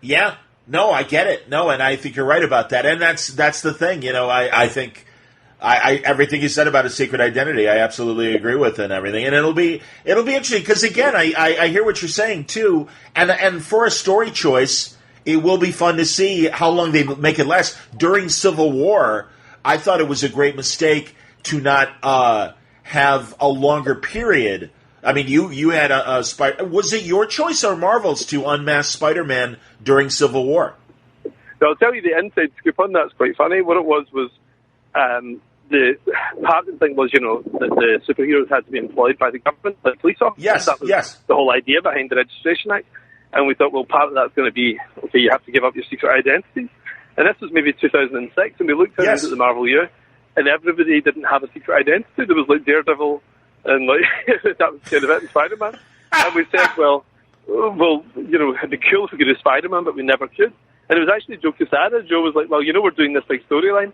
Yeah. No, I get it. No, and I think you're right about that. And that's the thing. I think everything you said about his secret identity, I absolutely agree with and everything. And it'll be interesting because again, I hear what you're saying too. And for a story choice, it will be fun to see how long they make it last. During Civil War, I thought it was a great mistake to not have a longer period. You had a Spider. Was it your choice or Marvel's to unmask Spider-Man during Civil War? I'll tell you the inside scoop on that. It's quite funny. What it was the part of the thing was, that the superheroes had to be employed by the government, like police officers. Yes, that was the whole idea behind the Registration Act. And we thought, well, part of that's going to be, okay, you have to give up your secret identities. And this was maybe 2006, and we looked around at the Marvel U, and everybody didn't have a secret identity. There was like Daredevil, and like that was kind of it, and Spider-Man. And we said, well, it'd be cool if we could do Spider-Man, but we never could. And it was actually Joe Quesada. Joe was like, well, we're doing this big storyline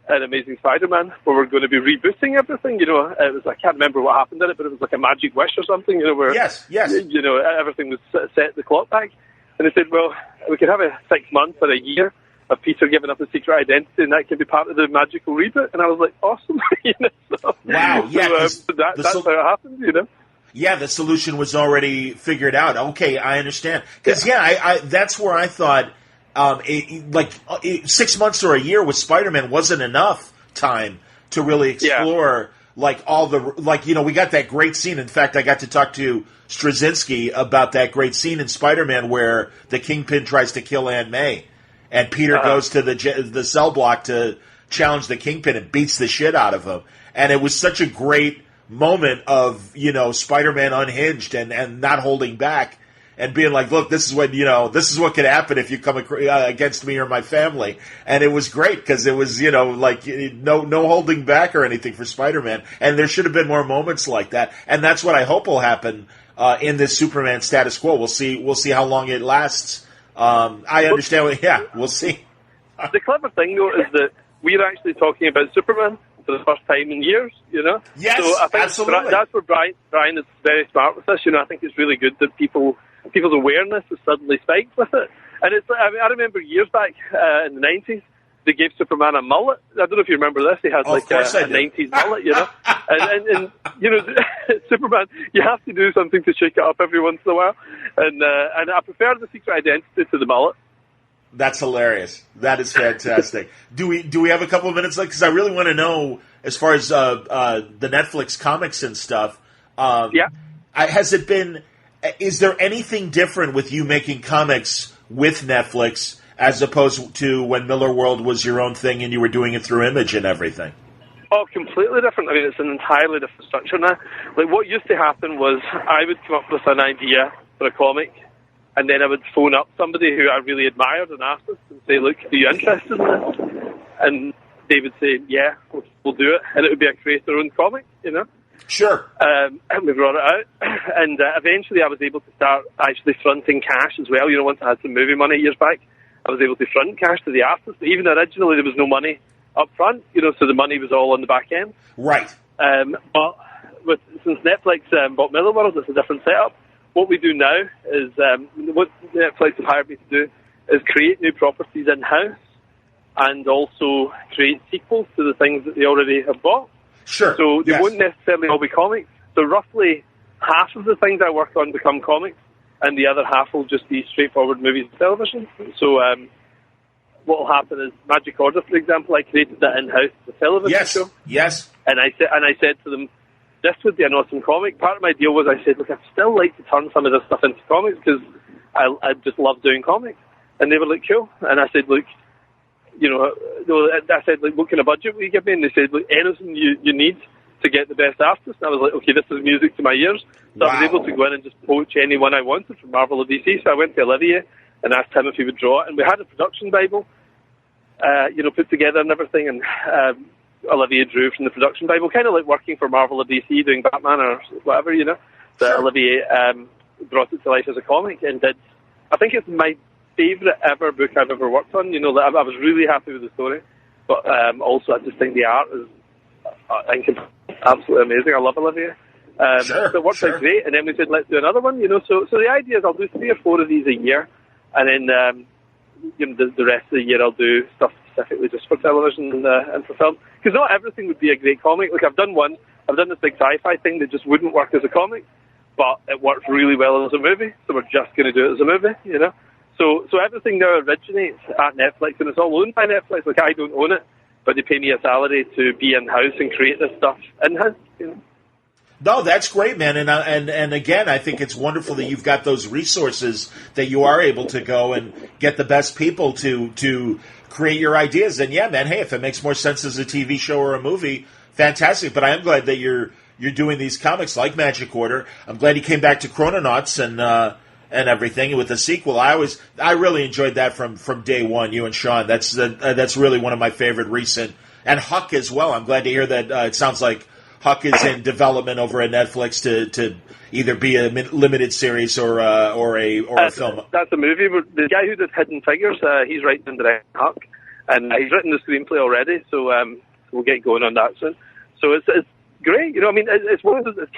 in Amazing Spider-Man where we're going to be rebooting everything. It was, I can't remember what happened in it, but it was like a magic wish or something, where, yes. Everything was set the clock back. And they said, well, we could have a 6 months or a year of Peter giving up his secret identity, and that could be part of the magical reboot. And I was like, awesome. Wow, yeah. That's how it happened, Yeah, the solution was already figured out. Okay, I understand. Because, I that's where I thought 6 months or a year with Spider-Man wasn't enough time to really explore, all the, we got that great scene. In fact, I got to talk to Straczynski about that great scene in Spider-Man where the Kingpin tries to kill Aunt May, and Peter goes to the cell block to challenge the Kingpin and beats the shit out of him. And it was such a great moment of, Spider-Man unhinged and not holding back and being like, look, this is what could happen if you come against me or my family. And it was great because it was, no holding back or anything for Spider-Man. And there should have been more moments like that. And that's what I hope will happen in this Superman status quo. We'll see how long it lasts. I understand. We'll see. The clever thing, though, is that we're actually talking about Superman for the first time in years, Yes, so I think absolutely. That's where Brian is very smart with this. I think it's really good that people's awareness has suddenly spiked with it. And it's, I remember years back in the 90s, they gave Superman a mullet. I don't know if you remember this. He has a 90s mullet, and Superman, you have to do something to shake it up every once in a while. And I prefer the secret identity to the mullet. That's hilarious. That is fantastic. Do we have a couple of minutes left? Because I really want to know, as far as the Netflix comics and stuff. Has it been? Is there anything different with you making comics with Netflix as opposed to when Millarworld was your own thing and you were doing it through Image and everything? Oh, completely different. I mean, it's an entirely different structure now. Like, what used to happen was I would come up with an idea for a comic, and then I would phone up somebody who I really admired and asked us and say, look, are you interested in this? And they would say, yeah, we'll do it. And it would be a creator-owned comic, Sure. And we brought it out. And eventually I was able to start actually fronting cash as well. Once I had some movie money years back, I was able to front cash to the artist. But even originally there was no money up front, so the money was all on the back end. Right. But since Netflix bought Millarworld, it's a different setup. What we do now is, what Netflix have hired me to do is create new properties in-house and also create sequels to the things that they already have bought. Sure. So they won't necessarily all be comics. So roughly half of the things I work on become comics, and the other half will just be straightforward movies and television. So what will happen is Magic Order, for example, I created that in-house as a television show. Yes. And I said to them, this would be an awesome comic. Part of my deal was I said, look, I'd still like to turn some of this stuff into comics because I just love doing comics. And they were like, cool. And I said, look, I said, like, what kind of budget will you give me? And they said, look, anything you need to get the best artist. And I was like, okay, this is music to my ears. So I was able to go in and just poach anyone I wanted from Marvel or DC. So I went to Olivier and asked him if he would draw it. And we had a production Bible, put together and everything. And Olivier drew from the production Bible, kind of like working for Marvel or DC, doing Batman or whatever, But Olivier brought it to life as a comic and did. I think it's my favourite ever book I've ever worked on. I was really happy with the story, but also I just think the art is absolutely amazing. I love Olivier. So it worked out great, and then we said, let's do another one, So the idea is I'll do 3 or 4 of these a year, and then the rest of the year I'll do stuff specifically just for television and for film. Because not everything would be a great comic. Like, I've done this big sci-fi thing that just wouldn't work as a comic, but it works really well as a movie, so we're just going to do it as a movie, So everything now originates at Netflix, and it's all owned by Netflix. Like, I don't own it, but they pay me a salary to be in-house and create this stuff in-house, No, that's great, man. And again, I think it's wonderful that you've got those resources that you are able to go and get the best people to create your ideas. And yeah, man, hey, if it makes more sense as a TV show or a movie, fantastic. But I am glad that you're doing these comics like Magic Order. I'm glad you came back to Chrononauts and everything with the sequel. I really enjoyed that from day one. You and Sean, that's really one of my favorite recent and Huck as well. I'm glad to hear that. It sounds like Huck is in development over at Netflix to either be a limited series or a film. That's a movie. The guy who did Hidden Figures, he's writing and directing Huck, and he's written the screenplay already. So we'll get going on that soon. So it's great. I mean, it's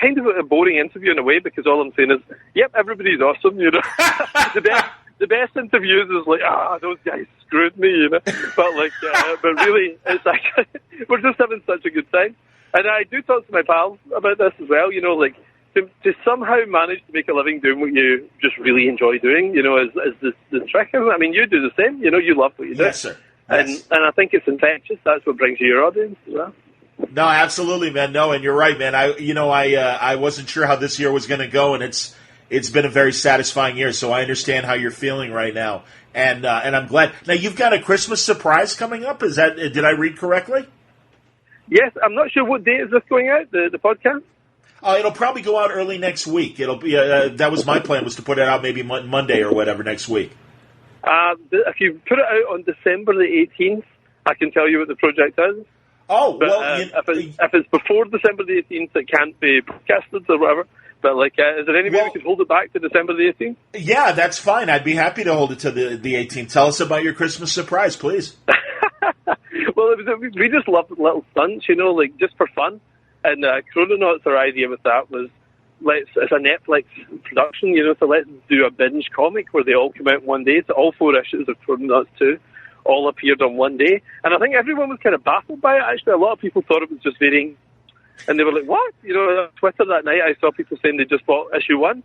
kind of a boring interview in a way, because all I'm saying is, yep, everybody's awesome. The best interviews is like, those guys screwed me. But really, it's actually we're just having such a good time. And I do talk to my pals about this as well. To somehow manage to make a living doing what you just really enjoy doing, is the trick. I mean, you do the same. You love what you do. Yes, sir. Yes. And I think it's infectious. That's what brings you your audience as well. No, absolutely, man. No, and you're right, man. I wasn't sure how this year was going to go, and it's been a very satisfying year. So I understand how you're feeling right now, and I'm glad. Now you've got a Christmas surprise coming up. Did I read correctly? Yes, I'm not sure what date is this going out. The podcast. It'll probably go out early next week. It'll be that was my plan, was to put it out maybe Monday or whatever next week. If you put it out on December the 18th, I can tell you what the project is. Oh, but, well, if it's before December the 18th, it can't be broadcasted or whatever. But is there any way we could hold it back to December the 18th? Yeah, that's fine. I'd be happy to hold it to the 18th. Tell us about your Christmas surprise, please. Well, we just love little stunts, just for fun. And Chrononauts, our idea with that was, it's a Neflix production, so let's do a binge comic where they all come out in one day. So all 4 issues of Chrononauts 2 all appeared on one day. And I think everyone was kind of baffled by it, actually. A lot of people thought it was just varying. And they were like, what? On Twitter that night, I saw people saying they just bought issue 1.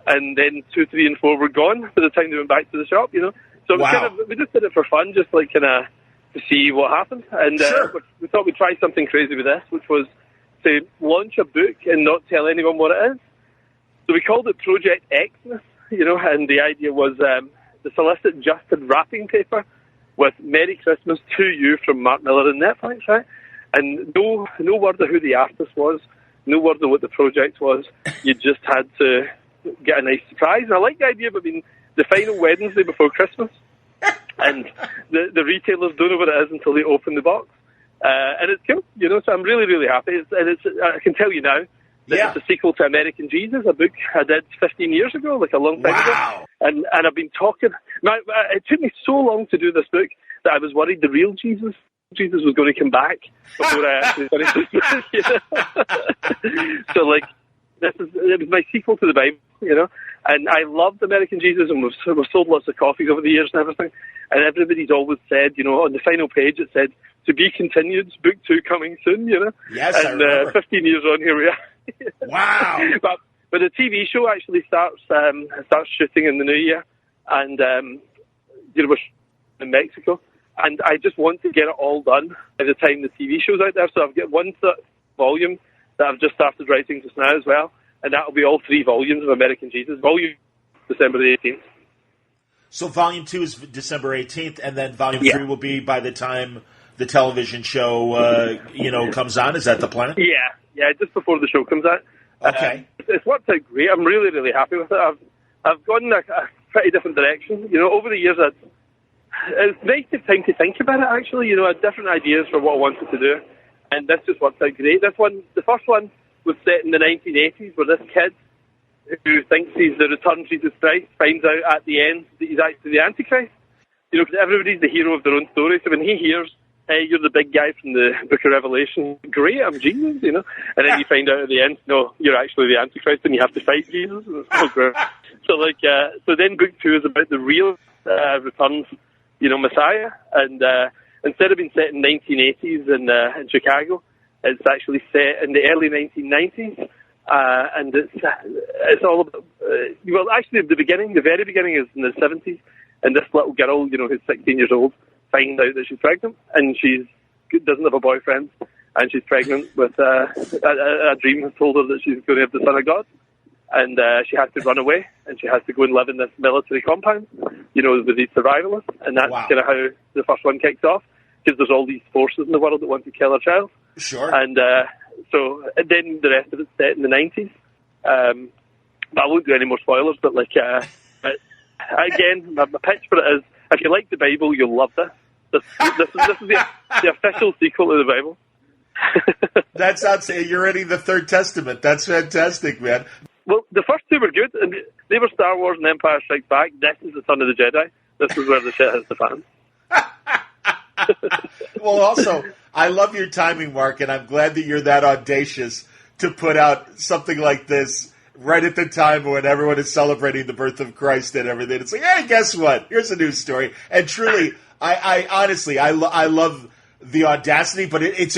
And then 2, 3, and 4 were gone by the time they went back to the shop, So it was we just did it for fun, just to see what happened. And sure. We thought we'd try something crazy with this, which was to launch a book and not tell anyone what it is. So we called it Project Xmas, and the idea was the solicit justed wrapping paper with Merry Christmas to You from Mark Millar and Neflix, right? And no word of who the artist was, no word of what the project was. You just had to get a nice surprise. And I like the idea of it being the final Wednesday before Christmas, and the retailers don't know what it is until they open the box. And it's cool, so I'm really, really happy. I can tell you now that it's a sequel to American Jesus, a book I did 15 years ago, a long time ago. And I've been talking. It took me so long to do this book that I was worried the real Jesus was going to come back before I actually finished this book. So, it was my sequel to the Bible, And I loved American Jesus, and we've sold lots of copies over the years and everything. And everybody's always said, on the final page, it said, to be continued, book 2 coming soon, Yes, and, I remember. 15 years on, here we are. Wow. But the TV show actually starts shooting in the new year, and we're in Mexico, and I just want to get it all done by the time the TV show's out there. So I've got one volume that I've just started writing just now as well, and that'll be all 3 volumes of American Jesus. Volume December the 18th. So Volume 2 is December 18th, and then Volume 3 will be by the time the television show, comes on. Is that the plan? Yeah, just before the show comes out. Okay. It's worked out great. I'm really, really happy with it. I've gone in a pretty different direction. Over the years, it's nice to have time to think about it, actually. I had different ideas for what I wanted to do, and this just worked out great. The first one was set in the 1980s, where this kid who thinks he's the returned Jesus Christ finds out at the end that he's actually the Antichrist. Because everybody's the hero of their own story. So when he hears, hey, you're the big guy from the Book of Revelation, great, I'm Jesus, And then you find out at the end, no, you're actually the Antichrist and you have to fight Jesus. And it's so great. So then Book 2 is about the real returns, Messiah. And instead of being set in 1980s in Chicago, it's actually set in the early 1990s. And it's all about, actually the very beginning is in the 70s. And this little girl, who's 16 years old, finds out that she's pregnant, and she doesn't have a boyfriend, and she's pregnant with a dream has told her that she's going to have the Son of God, and she has to run away, and she has to go and live in this military compound, with these survivalists, and that's kind of how the first one kicks off, because there's all these forces in the world that want to kill her child. Sure. And and then the rest of it's set in the 90s. But I won't do any more spoilers, but again, my pitch for it is, if you like the Bible, you'll love this. This is the official sequel to the Bible. That sounds. You're reading the Third Testament. That's fantastic, man. Well, the first two were good, and they were Star Wars and Empire Strikes Back. This is the Son of the Jedi. This is where the shit hits the fan. Well, also, I love your timing, Mark, and I'm glad that you're that audacious to put out something like this right at the time when everyone is celebrating the birth of Christ and everything. It's like, hey, guess what? Here's a news story. And truly, I honestly, I love the audacity, but it is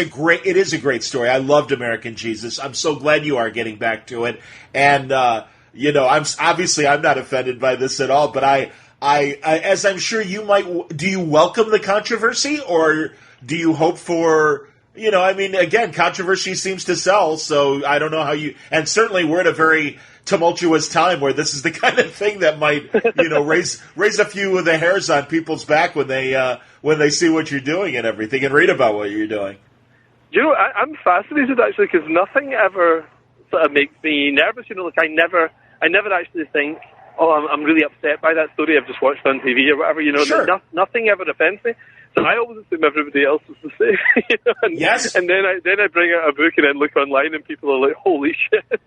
a great story. I loved American Jesus. I'm so glad you are getting back to it. And, I'm not offended by this at all, but I as I'm sure you might, do you welcome the controversy, or do you hope for, again, controversy seems to sell, so I don't know how you, and certainly we're at a very tumultuous time where this is the kind of thing that might, raise a few of the hairs on people's back when they see what you're doing and everything and read about what you're doing. I'm fascinated actually, because nothing ever sort of makes me nervous. I never actually think, oh, I'm really upset by that story I've just watched on TV or whatever. Sure. Nothing ever offends me. So I always assume everybody else is the same. Yes. And then I bring out a book and then look online and people are like, holy shit. But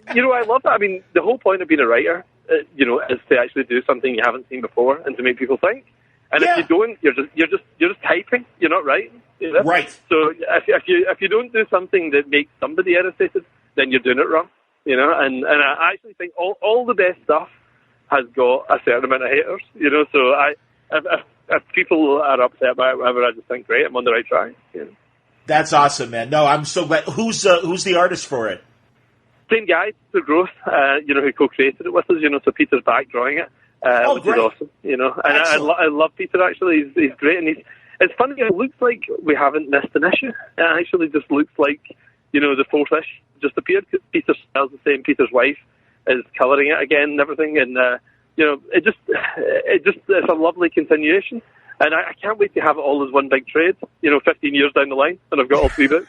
I love that. I mean, the whole point of being a writer, is to actually do something you haven't seen before and to make people think. And if you don't, you're just typing. You're not writing. Right. So if you don't do something that makes somebody irritated, then you're doing it wrong. And I actually think all the best stuff has got a certain amount of haters. So if people are upset by it, whatever, I just think, great, I'm on the right track. That's awesome, man. No, I'm so glad. Who's the artist for it? Same guy, Peter Gross, who co-created it with us. So Peter's back drawing it, which great. is awesome. And I love Peter. Actually, he's great, and it's funny. It looks like we haven't missed an issue. It actually just looks like the fourth issue just appeared, because Peter smells the same. Peter's wife is colouring it again and everything, and it's a lovely continuation. And I can't wait to have it all as one big trade, 15 years down the line, and I've got all three books.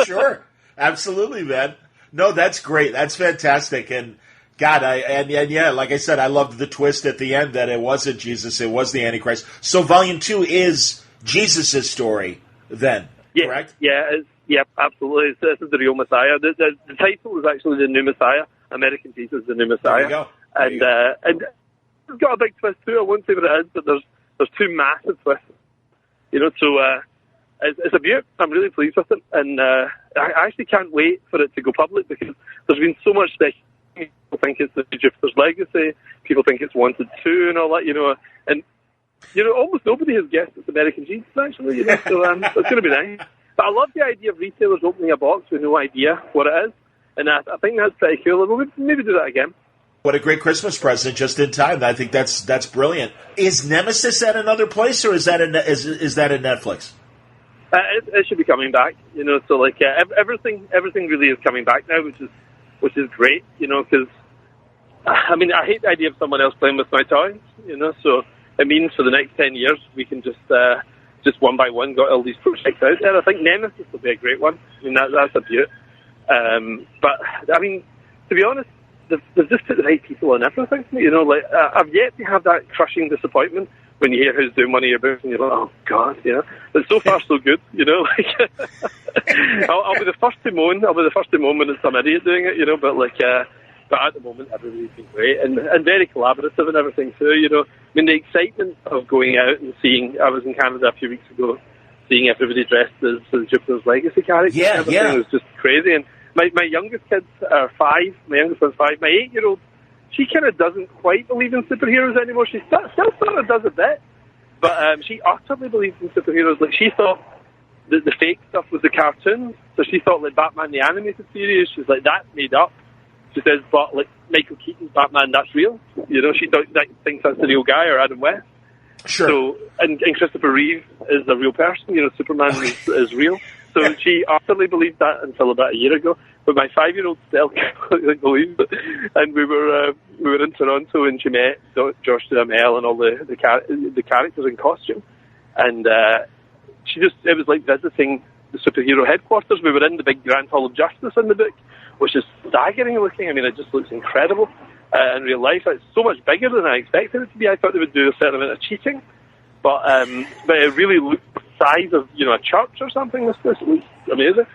Sure. Absolutely, man. No, that's great. That's fantastic. And God, like I said, I loved the twist at the end that it wasn't Jesus, it was the Antichrist. So Volume 2 is Jesus' story then, correct? Yeah, absolutely. This is the real Messiah. The title is actually The New Messiah. American Jesus, The New Messiah. There you go. And it's got a big twist too. I won't say what it is, but there's two massive twists. So it's a beaut. I'm really pleased with it, and I actually can't wait for it to go public, because there's been so much speculation. People think it's the Jupiter's Legacy. People think it's Wanted 2 and all that. And almost nobody has guessed it's American Jesus actually. So it's going to be nice. But I love the idea of retailers opening a box with no idea what it is, and I think that's pretty cool. We'll maybe do that again. What a great Christmas present, just in time. I think that's brilliant. Is Nemesis at another place, or is that is that in Netflix? It should be coming back. So like everything really is coming back now, which is great. Because I hate the idea of someone else playing with my toys. So it means for the next 10 years we can just one by one got all these projects out there. I think Nemesis will be a great one. That's a beaut. But to be honest, they've just put the right people on everything. I've yet to have that crushing disappointment when you hear who's doing one of your books and you're like, oh God, But so far so good, I'll be the first to moan. When it's some idiot doing it, But at the moment, everybody's been great and very collaborative and everything too. The excitement of going out and seeing. I was in Canada a few weeks ago, seeing everybody dressed as Jupiter's Legacy characters. It was just crazy. And my youngest kids are 5. My youngest one's 5. My 8-year-old, she kind of doesn't quite believe in superheroes anymore. She still sort of does a bit, but she utterly believes in superheroes. Like, she thought the fake stuff was the cartoons, so she thought like Batman the animated series. She's like, that's made up. She says, but like Michael Keaton's Batman, that's real. She thinks that's the real guy, or Adam West. Sure. So and Christopher Reeve is a real person. Superman is real. So she utterly believed that until about a year ago. But my 5-year-old still can't believe it. And we were in Toronto, and she met Josh Duhamel and all the characters in costume. And it was like visiting the superhero headquarters. We were in the big Grand Hall of Justice in the book, which is staggering looking. It just looks incredible. in real life. It's so much bigger than I expected it to be. I thought they would do a certain amount of cheating, but it really looked the size of a church or something. This looks amazing.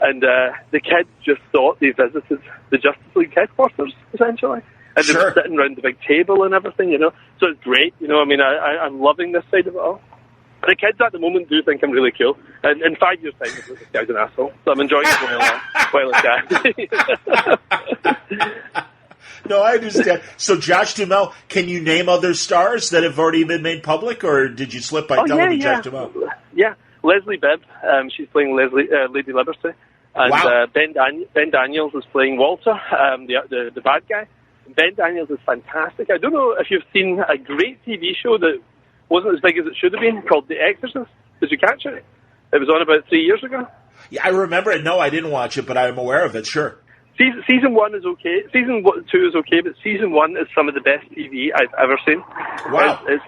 And the kids just thought they visited the Justice League headquarters, essentially. And they were sitting around the big table and everything, So it's great, I'm loving this side of it all. The kids at the moment do think I'm really cool. And in 5 years' time, this guy's an asshole. So I'm enjoying it while it can. No, I understand. So, Josh Duhamel, can you name other stars that have already been made public, or did you slip by telling me Josh Duhamel? Yeah, Leslie Bibb, she's playing Lady Liberty. And Ben Daniels is playing Walter, the bad guy. Ben Daniels is fantastic. I don't know if you've seen a great TV show that wasn't as big as it should have been, called The Exorcist. Did you catch it? It was on about 3 years ago. Yeah, I remember it. No, I didn't watch it, but I'm aware of it, sure. Season 1 is okay. Season 2 is okay, but Season 1 is some of the best TV I've ever seen. Wow. It's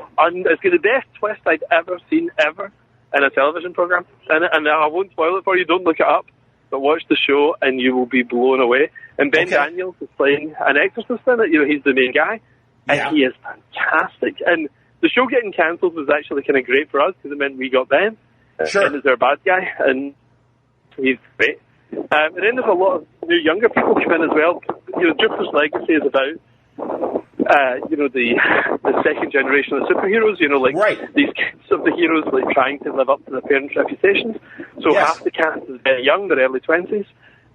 got the best twist I've ever seen, ever, in a television program. And I won't spoil it for you. Don't look it up. But watch the show and you will be blown away. And Ben Daniels is playing an exorcist in it. He's the main guy. And he is fantastic. And the show getting cancelled was actually kind of great for us because it meant we got Ben. Sure. Ben is our bad guy. And he's great. And then there's a lot of new younger people come in as well. Jupiter's Legacy is about, the second generation of superheroes, these kids of the heroes, trying to live up to their parents' reputations. So half the cast is very young, they're early 20s,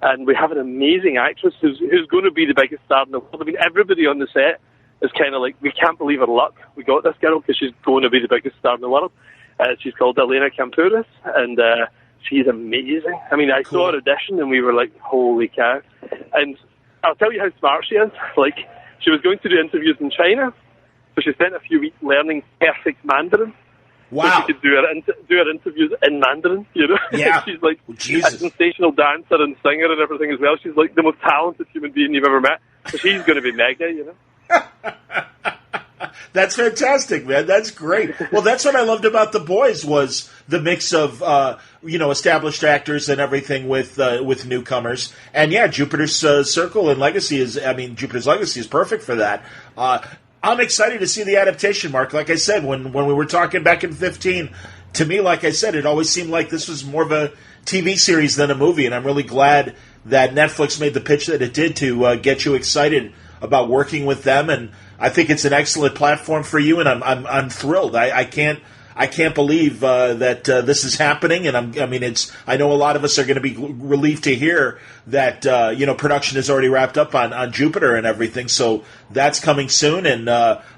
and we have an amazing actress who's going to be the biggest star in the world. I mean, everybody on the set is kind of like, we can't believe our luck. We got this girl because she's going to be the biggest star in the world. She's called Elena Kampouris, and she's amazing. I mean, I saw her audition, and we were like, holy cow. And I'll tell you how smart she is. She was going to do interviews in China, so she spent a few weeks learning perfect Mandarin. Wow. So she could do her interviews in Mandarin, Yeah. She's like a sensational dancer and singer and everything as well. She's like the most talented human being you've ever met. So she's going to be mega, That's fantastic, man. That's great. Well, that's what I loved about The Boys was the mix of established actors and everything with newcomers. And yeah, Jupiter's Circle and Legacy Jupiter's Legacy is perfect for that. I'm excited to see the adaptation, Mark. Like I said, when we were talking back in 2015, to me, like I said, it always seemed like this was more of a TV series than a movie, and I'm really glad that Netflix made the pitch that it did to get you excited about working with them. And I think it's an excellent platform for you, and I'm thrilled. I can't believe that this is happening, and I know a lot of us are going to be relieved to hear that production is already wrapped up on Jupiter and everything. So that's coming soon, and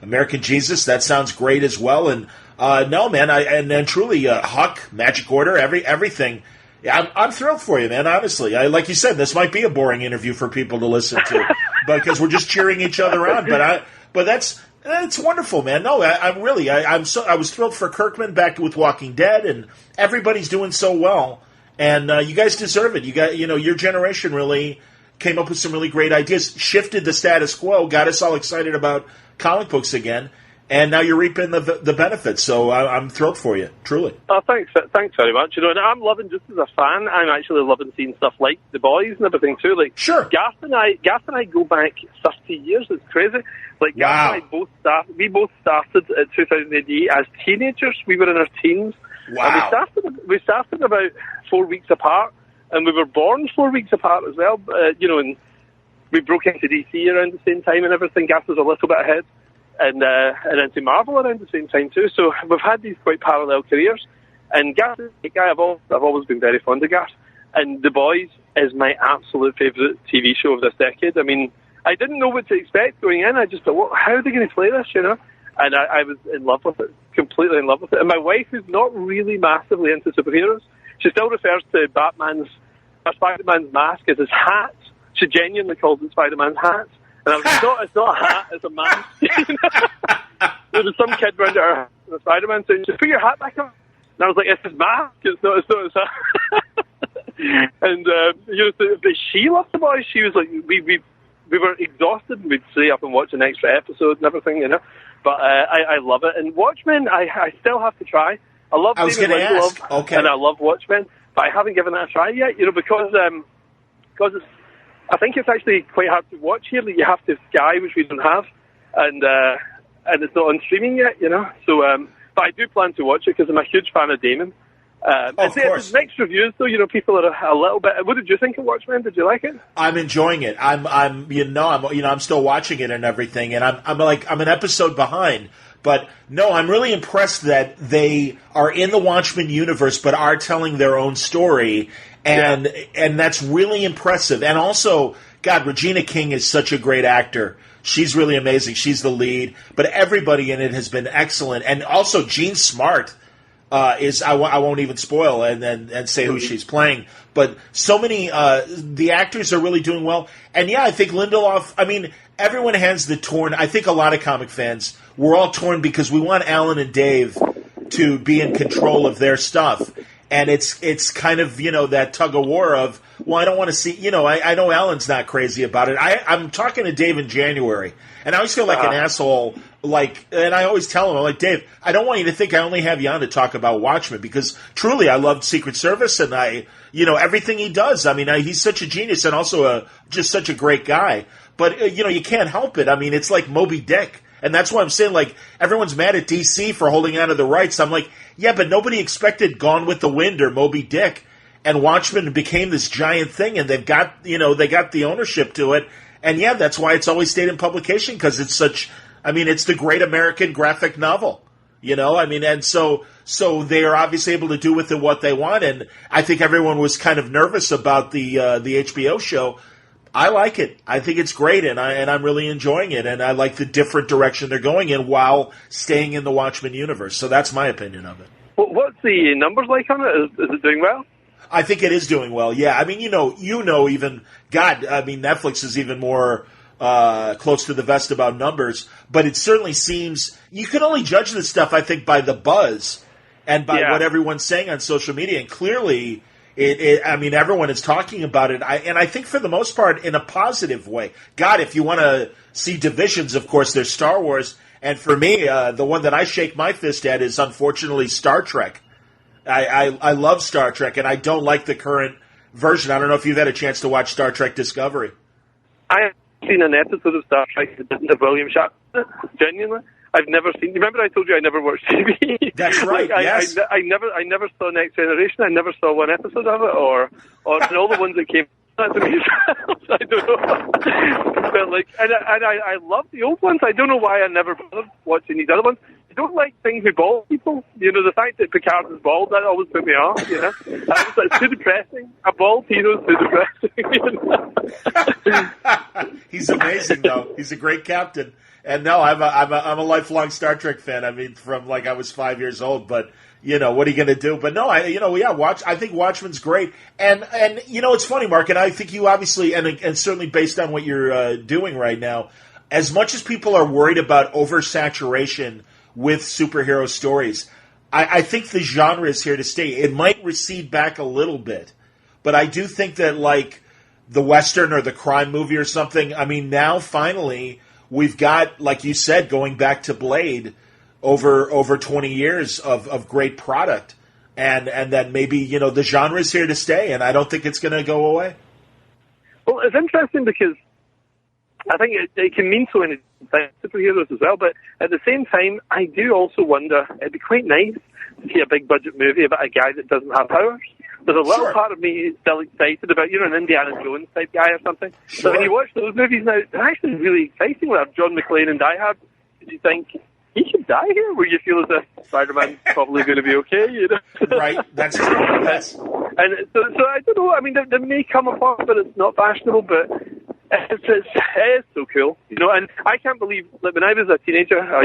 American Jesus, that sounds great as well. And no, man, and truly Huck, Magic Order, everything. Yeah, I'm thrilled for you, man. Honestly, like you said, this might be a boring interview for people to listen to, because we're just cheering each other on. But it's wonderful, man. No, I was thrilled for Kirkman back with Walking Dead, and everybody's doing so well, and you guys deserve it. You got, your generation really came up with some really great ideas, shifted the status quo, got us all excited about comic books again, and now you're reaping the benefits. So I'm thrilled for you, truly. Oh, thanks very much. And I'm loving, just as a fan, I'm actually loving seeing stuff like The Boys and everything too. Sure. Garth and I go back 30 years. It's crazy. Garth and I both started at 2000 AD as teenagers. We were in our teens. Wow. And we started about 4 weeks apart, and we were born 4 weeks apart as well. And we broke into DC around the same time and everything. Garth was a little bit ahead. And into Marvel around the same time too. So we've had these quite parallel careers. And Garth is a guy I've always been very fond of Garth. And The Boys is my absolute favourite TV show of this decade. I mean, I didn't know what to expect going in. I just thought, how are they going to play this, And I was in love with it, completely in love with it. And my wife, who's not really massively into superheroes, she still refers to Spider-Man's mask as his hat. She genuinely calls it Spider-Man's hat. And I was like, it's not a hat, it's a mask. There was some kid round at her Spider-Man saying, just put your hat back on. And I was like, it's his mask, it's not his hat. And, but she loved The Boys. She was like, we were exhausted, and we'd stay up and watch an extra episode and everything, But I love it. And Watchmen, I still have to try. I love David Lindelof, and I love Watchmen, but I haven't given it a try yet, because it's I think it's actually quite hard to watch here. That you have to Sky, which we don't have, and it's not on streaming yet, you know. So, but I do plan to watch it because I'm a huge fan of Damon. Of course. It's mixed reviews, though. You know, people are a little bit. What did you think of Watchmen? Did you like it? I'm enjoying it. I'm still watching it and everything, and I'm an episode behind. But no, I'm really impressed that they are in the Watchmen universe, but are telling their own story, and that's really impressive. And also, God, Regina King is such a great actor. She's really amazing. She's the lead, but everybody in it has been excellent. And also, Jean Smart is I won't even spoil and say who she's playing, but so many the actors are really doing well. And yeah, I think Lindelof. I mean, everyone has the torn. I think a lot of comic fans, we're all torn because we want Alan and Dave to be in control of their stuff. And it's kind of, that tug of war of, well, I don't want to see, I know Alan's not crazy about it. I'm talking to Dave in January, and I always feel like an asshole, and I always tell him, I'm like, Dave, I don't want you to think I only have you on to talk about Watchmen, because truly I loved Secret Service, and everything he does. I mean, he's such a genius and also just such a great guy. But, you can't help it. I mean, it's like Moby Dick. And that's why I'm saying, everyone's mad at DC for holding on to the rights. I'm like, yeah, but nobody expected Gone with the Wind or Moby Dick. And Watchmen became this giant thing, and they've got, they got the ownership to it. And yeah, that's why it's always stayed in publication, because it's it's the great American graphic novel, and so they are obviously able to do with it what they want. And I think everyone was kind of nervous about the HBO show. I like it. I think it's great, and I'm really enjoying it, and I like the different direction they're going in while staying in the Watchmen universe. So that's my opinion of it. What's the numbers like on it? Is it doing well? I think it is doing well. Yeah, I mean, even Netflix is even more close to the vest about numbers, but it certainly seems you can only judge this stuff, I think, by the buzz and by what everyone's saying on social media, and clearly. Everyone is talking about it, and I think for the most part in a positive way. God, if you want to see divisions, of course, there's Star Wars, and for me, the one that I shake my fist at is unfortunately Star Trek. I love Star Trek, and I don't like the current version. I don't know if you've had a chance to watch Star Trek Discovery. I have seen an episode of Star Trek that didn't have William Shatner, genuinely. I've never seen. Remember, I told you I never watched TV. That's right. Yes. I never saw Next Generation. I never saw one episode of it, or and all the ones that came out to me. I don't know. But I love the old ones. I don't know why I never bothered watching these other ones. I don't like things with bald people. The fact that Picard is bald, that always put me off. It's too depressing. A bald hero is too depressing. He's amazing, though. He's a great captain. And no, I'm a lifelong Star Trek fan. I mean, from I was 5 years old. But what are you going to do? But no, I think Watchmen's great. And it's funny, Mark. And I think you obviously, and certainly based on what you're doing right now, as much as people are worried about oversaturation with superhero stories, I think the genre is here to stay. It might recede back a little bit, but I do think that the Western or the crime movie or something. I mean, now finally. We've got, like you said, going back to Blade, over 20 years of great product, and that maybe the genre is here to stay, and I don't think it's going to go away. Well, it's interesting because I think it can mean so many things, superheroes as well, but at the same time, I do also wonder, it'd be quite nice to see a big budget movie about a guy that doesn't have powers. There's a little part of me still excited about, an Indiana Jones type guy or something. Sure. So when you watch those movies now, they're actually really exciting. We have John McClane and Die Hard. Did you think, he should die here? Where you feel as if Spider-Man's probably going to be okay, Right, that's true, yes. And so I don't know, I mean, there may come a point, but it's not fashionable, but it's so cool, and I can't believe, when I was a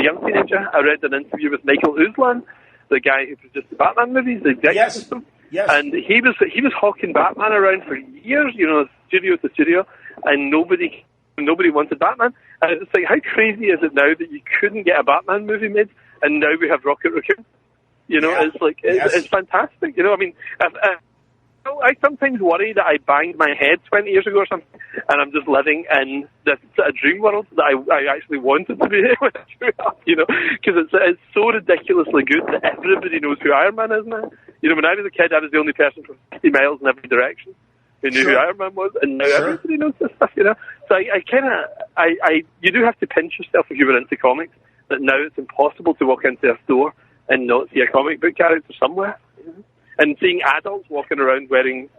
young teenager, I read an interview with Michael Uslan, the guy who produced the Batman movies, the executive. Yes. And he was hawking Batman around for years, studio to studio, and nobody wanted Batman. And it's how crazy is it now that you couldn't get a Batman movie made, and now we have Rocket Raccoon? It's fantastic. I sometimes worry that I banged my head 20 years ago or something, and I'm just living in this dream world that I actually wanted to be when I grew up, because it's so ridiculously good that everybody knows who Iron Man is now. When I was a kid, I was the only person from 50 miles in every direction. who knew who Iron Man was, and now everybody knows this stuff, you know. So you do have to pinch yourself if you were into comics, that now it's impossible to walk into a store and not see a comic book character somewhere. And seeing adults walking around wearing,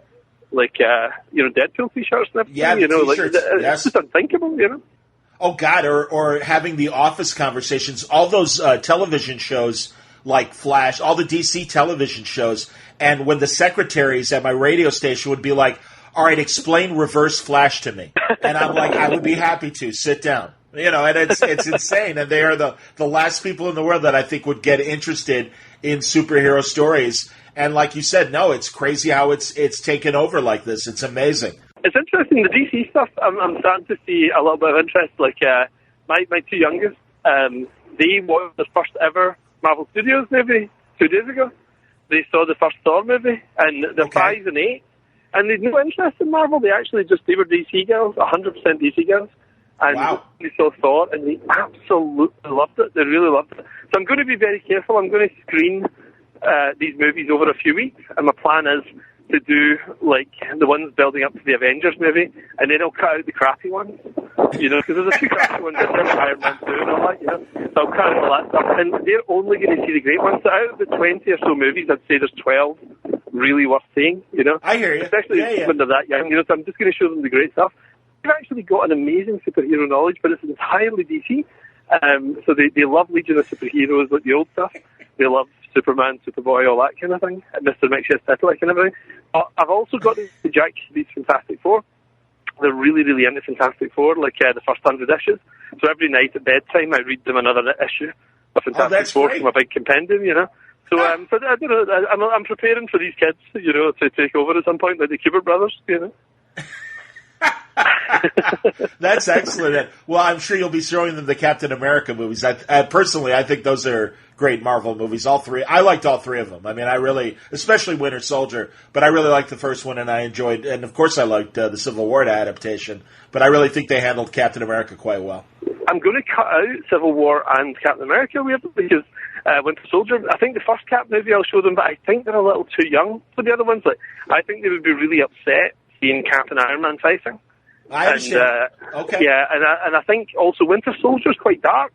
like, Deadpool t-shirts and everything, it's just unthinkable, you know. Oh, God, or having the office conversations, all those television shows like Flash, all the DC television shows, and when the secretaries at my radio station would be like, all right, explain Reverse Flash to me. And I'm like, I would be happy to. Sit down. You know, and it's insane. And they are the last people in the world that I think would get interested in superhero stories. And like you said, no, it's crazy how it's taken over like this. It's amazing. It's interesting, the DC stuff, I'm starting to see a little bit of interest. Like, my two youngest, they watched the first ever Marvel Studios movie 2 days ago. They saw the first Thor movie, and they're 5 and 8. And they'd no interest in Marvel. They were DC girls, 100% DC girls. And they saw Thor, and they absolutely loved it. They really loved it. So I'm going to be very careful. I'm going to screen these movies over a few weeks, and my plan is to do, like, the ones building up to the Avengers movie, and then I'll cut out the crappy ones, you know, because there's a few crappy ones in there, Iron Man 2 and all that, you know, so I'll cut out all that stuff, and they're only going to see the great ones. So out of the 20 or so movies, I'd say there's 12 really worth seeing, you know. I hear you. Especially when they're that young, you know, so I'm just going to show them the great stuff. They've actually got an amazing superhero knowledge, but it's entirely DC. So they love Legion of Superheroes, like the old stuff. They love Superman, Superboy, all that kind of thing, and Mr. Mixed-Satellite and everything. I've also got the Jack Kirby's Fantastic Four. They're really, really into Fantastic Four, like the first 100 issues. So every night at bedtime, I read them another issue of Fantastic Four from a big compendium, you know. So, but I don't know, I'm preparing for these kids, you know, to take over at some point, like the Kubert brothers, you know. That's excellent. Well, I'm sure you'll be showing them the Captain America movies. Personally, I think those are great Marvel movies. All three. I liked all three of them. I mean, I really, especially Winter Soldier, but I really liked the first one, and I enjoyed, and of course I liked the Civil War adaptation, but I really think they handled Captain America quite well. I'm going to cut out Civil War and Captain America, weirdly, because Winter Soldier, I think the first Cap movie I'll show them, but I think they're a little too young for the other ones. Like, I think they would be really upset seeing Cap and Iron Man fighting. I understand. Okay. Yeah, and I think also Winter Soldier is quite dark,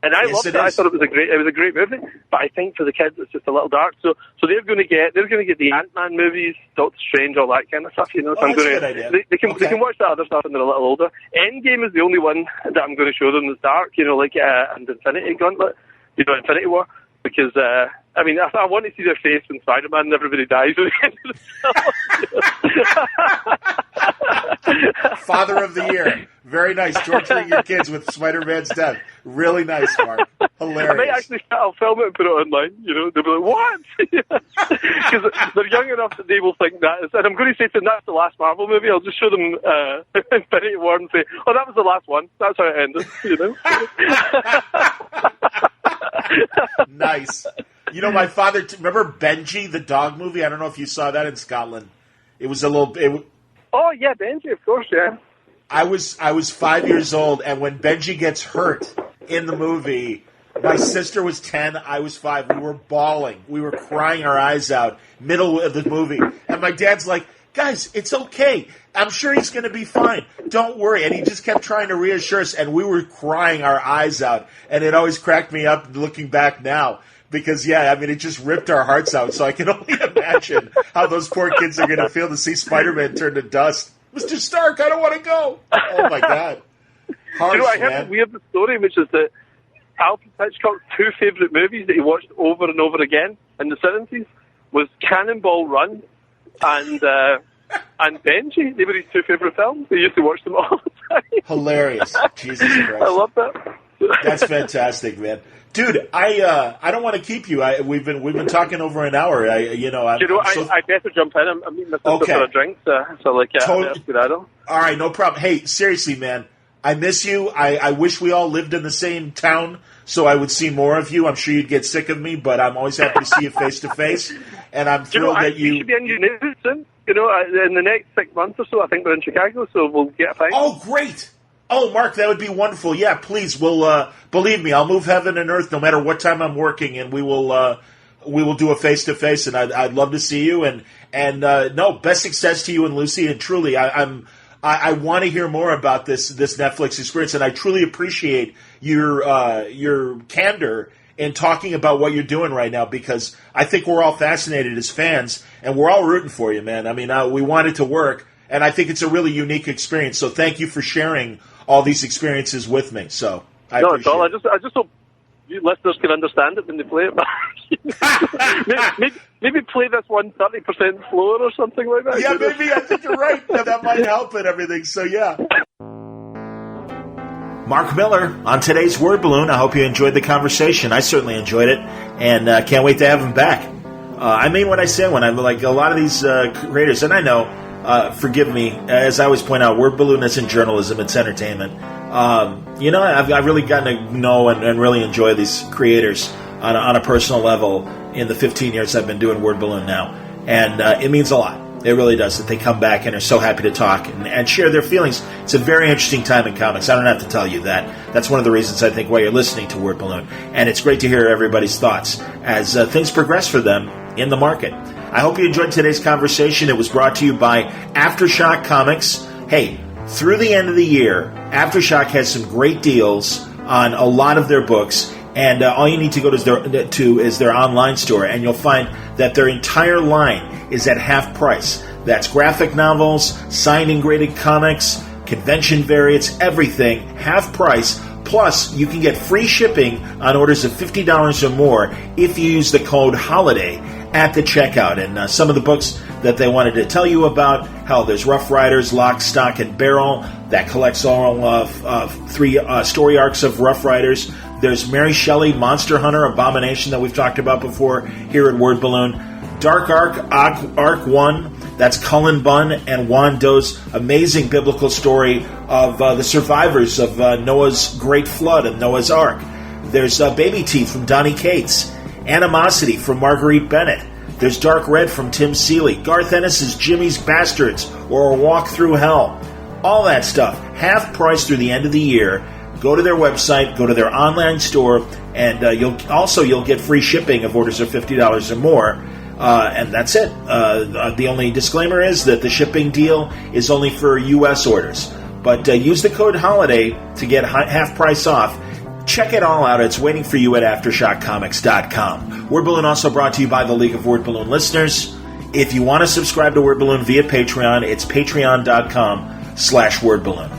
and I loved it. I thought it was a great movie, but I think for the kids it's just a little dark. So they're going to get the Ant-Man movies, Doctor Strange, all that kind of stuff. You know, so that's a good idea. They can watch that other stuff when they're a little older. Endgame is the only one that I'm going to show them that's dark. You know, like and Infinity Gauntlet, you know, Infinity War. Because, I mean, I want to see their face when Spider-Man and everybody dies at the end of the film. Father of the Year. Very nice. Torturing your kids with Spider-Man's death. Really nice, Mark. Hilarious. I might actually I'll film it and put it online. You know, they'll be like, what? Because they're young enough that they will think that is. And I'm going to say to them, that's the last Marvel movie. I'll just show them Infinity War and say, oh, that was the last one. That's how it ended, you know. Nice. You know, my father, remember Benji, the dog movie? I don't know if you saw that in Scotland. It was a little... Oh, yeah, Benji, of course, yeah. I was 5 years old, and when Benji gets hurt in the movie, my sister was 10, I was 5. We were bawling. We were crying our eyes out, middle of the movie. And my dad's like, guys, it's okay. I'm sure he's going to be fine. Don't worry. And he just kept trying to reassure us, and we were crying our eyes out. And it always cracked me up looking back now. Because, yeah, I mean, it just ripped our hearts out. So I can only imagine how those poor kids are going to feel to see Spider-Man turn to dust. Mr. Stark, I don't want to go. Oh, my God. Harsh, you know, I heard a weird story, which is that Alfred Hitchcock's 2 favourite movies that he watched over and over again in the 70s was Cannonball Run and Benji. They were his 2 favourite films. He used to watch them all the time. Hilarious. Jesus Christ. I love that. That's fantastic, man. Dude, I don't want to keep you. We've been talking over an hour. I better jump in. I'm meeting my sister for a drink, All right, no problem. Hey, seriously, man, I miss you. I wish we all lived in the same town so I would see more of you. I'm sure you'd get sick of me, but I'm always happy to see you face to face. And I'm thrilled that you should be in your news soon. You know, in the next 6 months or so, I think we're in Chicago, so we'll get a fight. Oh, great. Oh, Mark, that would be wonderful. Yeah, please. We'll believe me, I'll move heaven and earth no matter what time I'm working, and we will we will do a face-to-face, and I'd love to see you. And no, best success to you and Lucy. And truly, I want to hear more about this Neflix experience, and I truly appreciate your candor in talking about what you're doing right now, because I think we're all fascinated as fans, and we're all rooting for you, man. I mean, we want it to work, and I think it's a really unique experience. So thank you for sharing all these experiences with me. So I appreciate it. I just hope you listeners can understand it when they play it back. maybe play this one 30% slower or something like that. Yeah, maybe. I think you're right. That might help and everything. So, yeah. Mark Millar on today's Word Balloon. I hope you enjoyed the conversation. I certainly enjoyed it, and can't wait to have him back. I mean what I say when I'm like a lot of these creators, and I know, forgive me, as I always point out, Word Balloon isn't journalism, it's entertainment. I've really gotten to know and really enjoy these creators on a personal level in the 15 years I've been doing Word Balloon now, and it means a lot. It really does, that they come back and are so happy to talk and share their feelings. It's a very interesting time in comics. I don't have to tell you that. That's one of the reasons I think why you're listening to Word Balloon. And it's great to hear everybody's thoughts as things progress for them in the market. I hope you enjoyed today's conversation. It was brought to you by Aftershock Comics. Hey, through the end of the year, Aftershock has some great deals on a lot of their books. And all you need to go to is their online store, and you'll find that their entire line is at half price. That's graphic novels, signed and graded comics, convention variants, everything, half price. Plus, you can get free shipping on orders of $50 or more if you use the code HOLIDAY at the checkout. And some of the books that they wanted to tell you about, there's Rough Riders, Lock, Stock, and Barrel, that collects all of 3 story arcs of Rough Riders. There's Mary Shelley, Monster Hunter, Abomination, that we've talked about before here at Word Balloon. Dark Arc 1, that's Cullen Bunn and Juan Doe's amazing biblical story of the survivors of Noah's Great Flood and Noah's Ark. There's Baby Teeth from Donny Cates, Animosity from Marguerite Bennett. There's Dark Red from Tim Seeley, Garth Ennis's Jimmy's Bastards, or A Walk Through Hell. All that stuff, half price through the end of the year. Go to their website, go to their online store, and you'll get free shipping of orders of $50 or more. And that's it. The only disclaimer is that the shipping deal is only for U.S. orders. But use the code HOLIDAY to get half price off. Check it all out. It's waiting for you at AftershockComics.com. Word Balloon also brought to you by the League of Word Balloon listeners. If you want to subscribe to Word Balloon via Patreon, it's patreon.com/Word Balloon.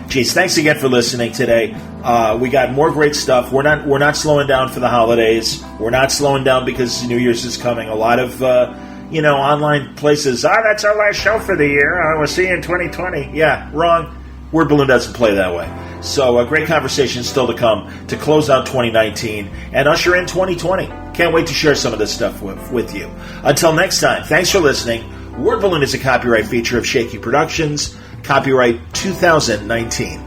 Geez, thanks again for listening today. We got more great stuff. We're not slowing down for the holidays. We're not slowing down because New Year's is coming. A lot of online places. That's our last show for the year. We'll see you in 2020. Yeah, wrong. Word Balloon doesn't play that way. So a great conversation still to come to close out 2019 and usher in 2020. Can't wait to share some of this stuff with you. Until next time, thanks for listening. Word Balloon is a copyright feature of Shaky Productions. Copyright 2019.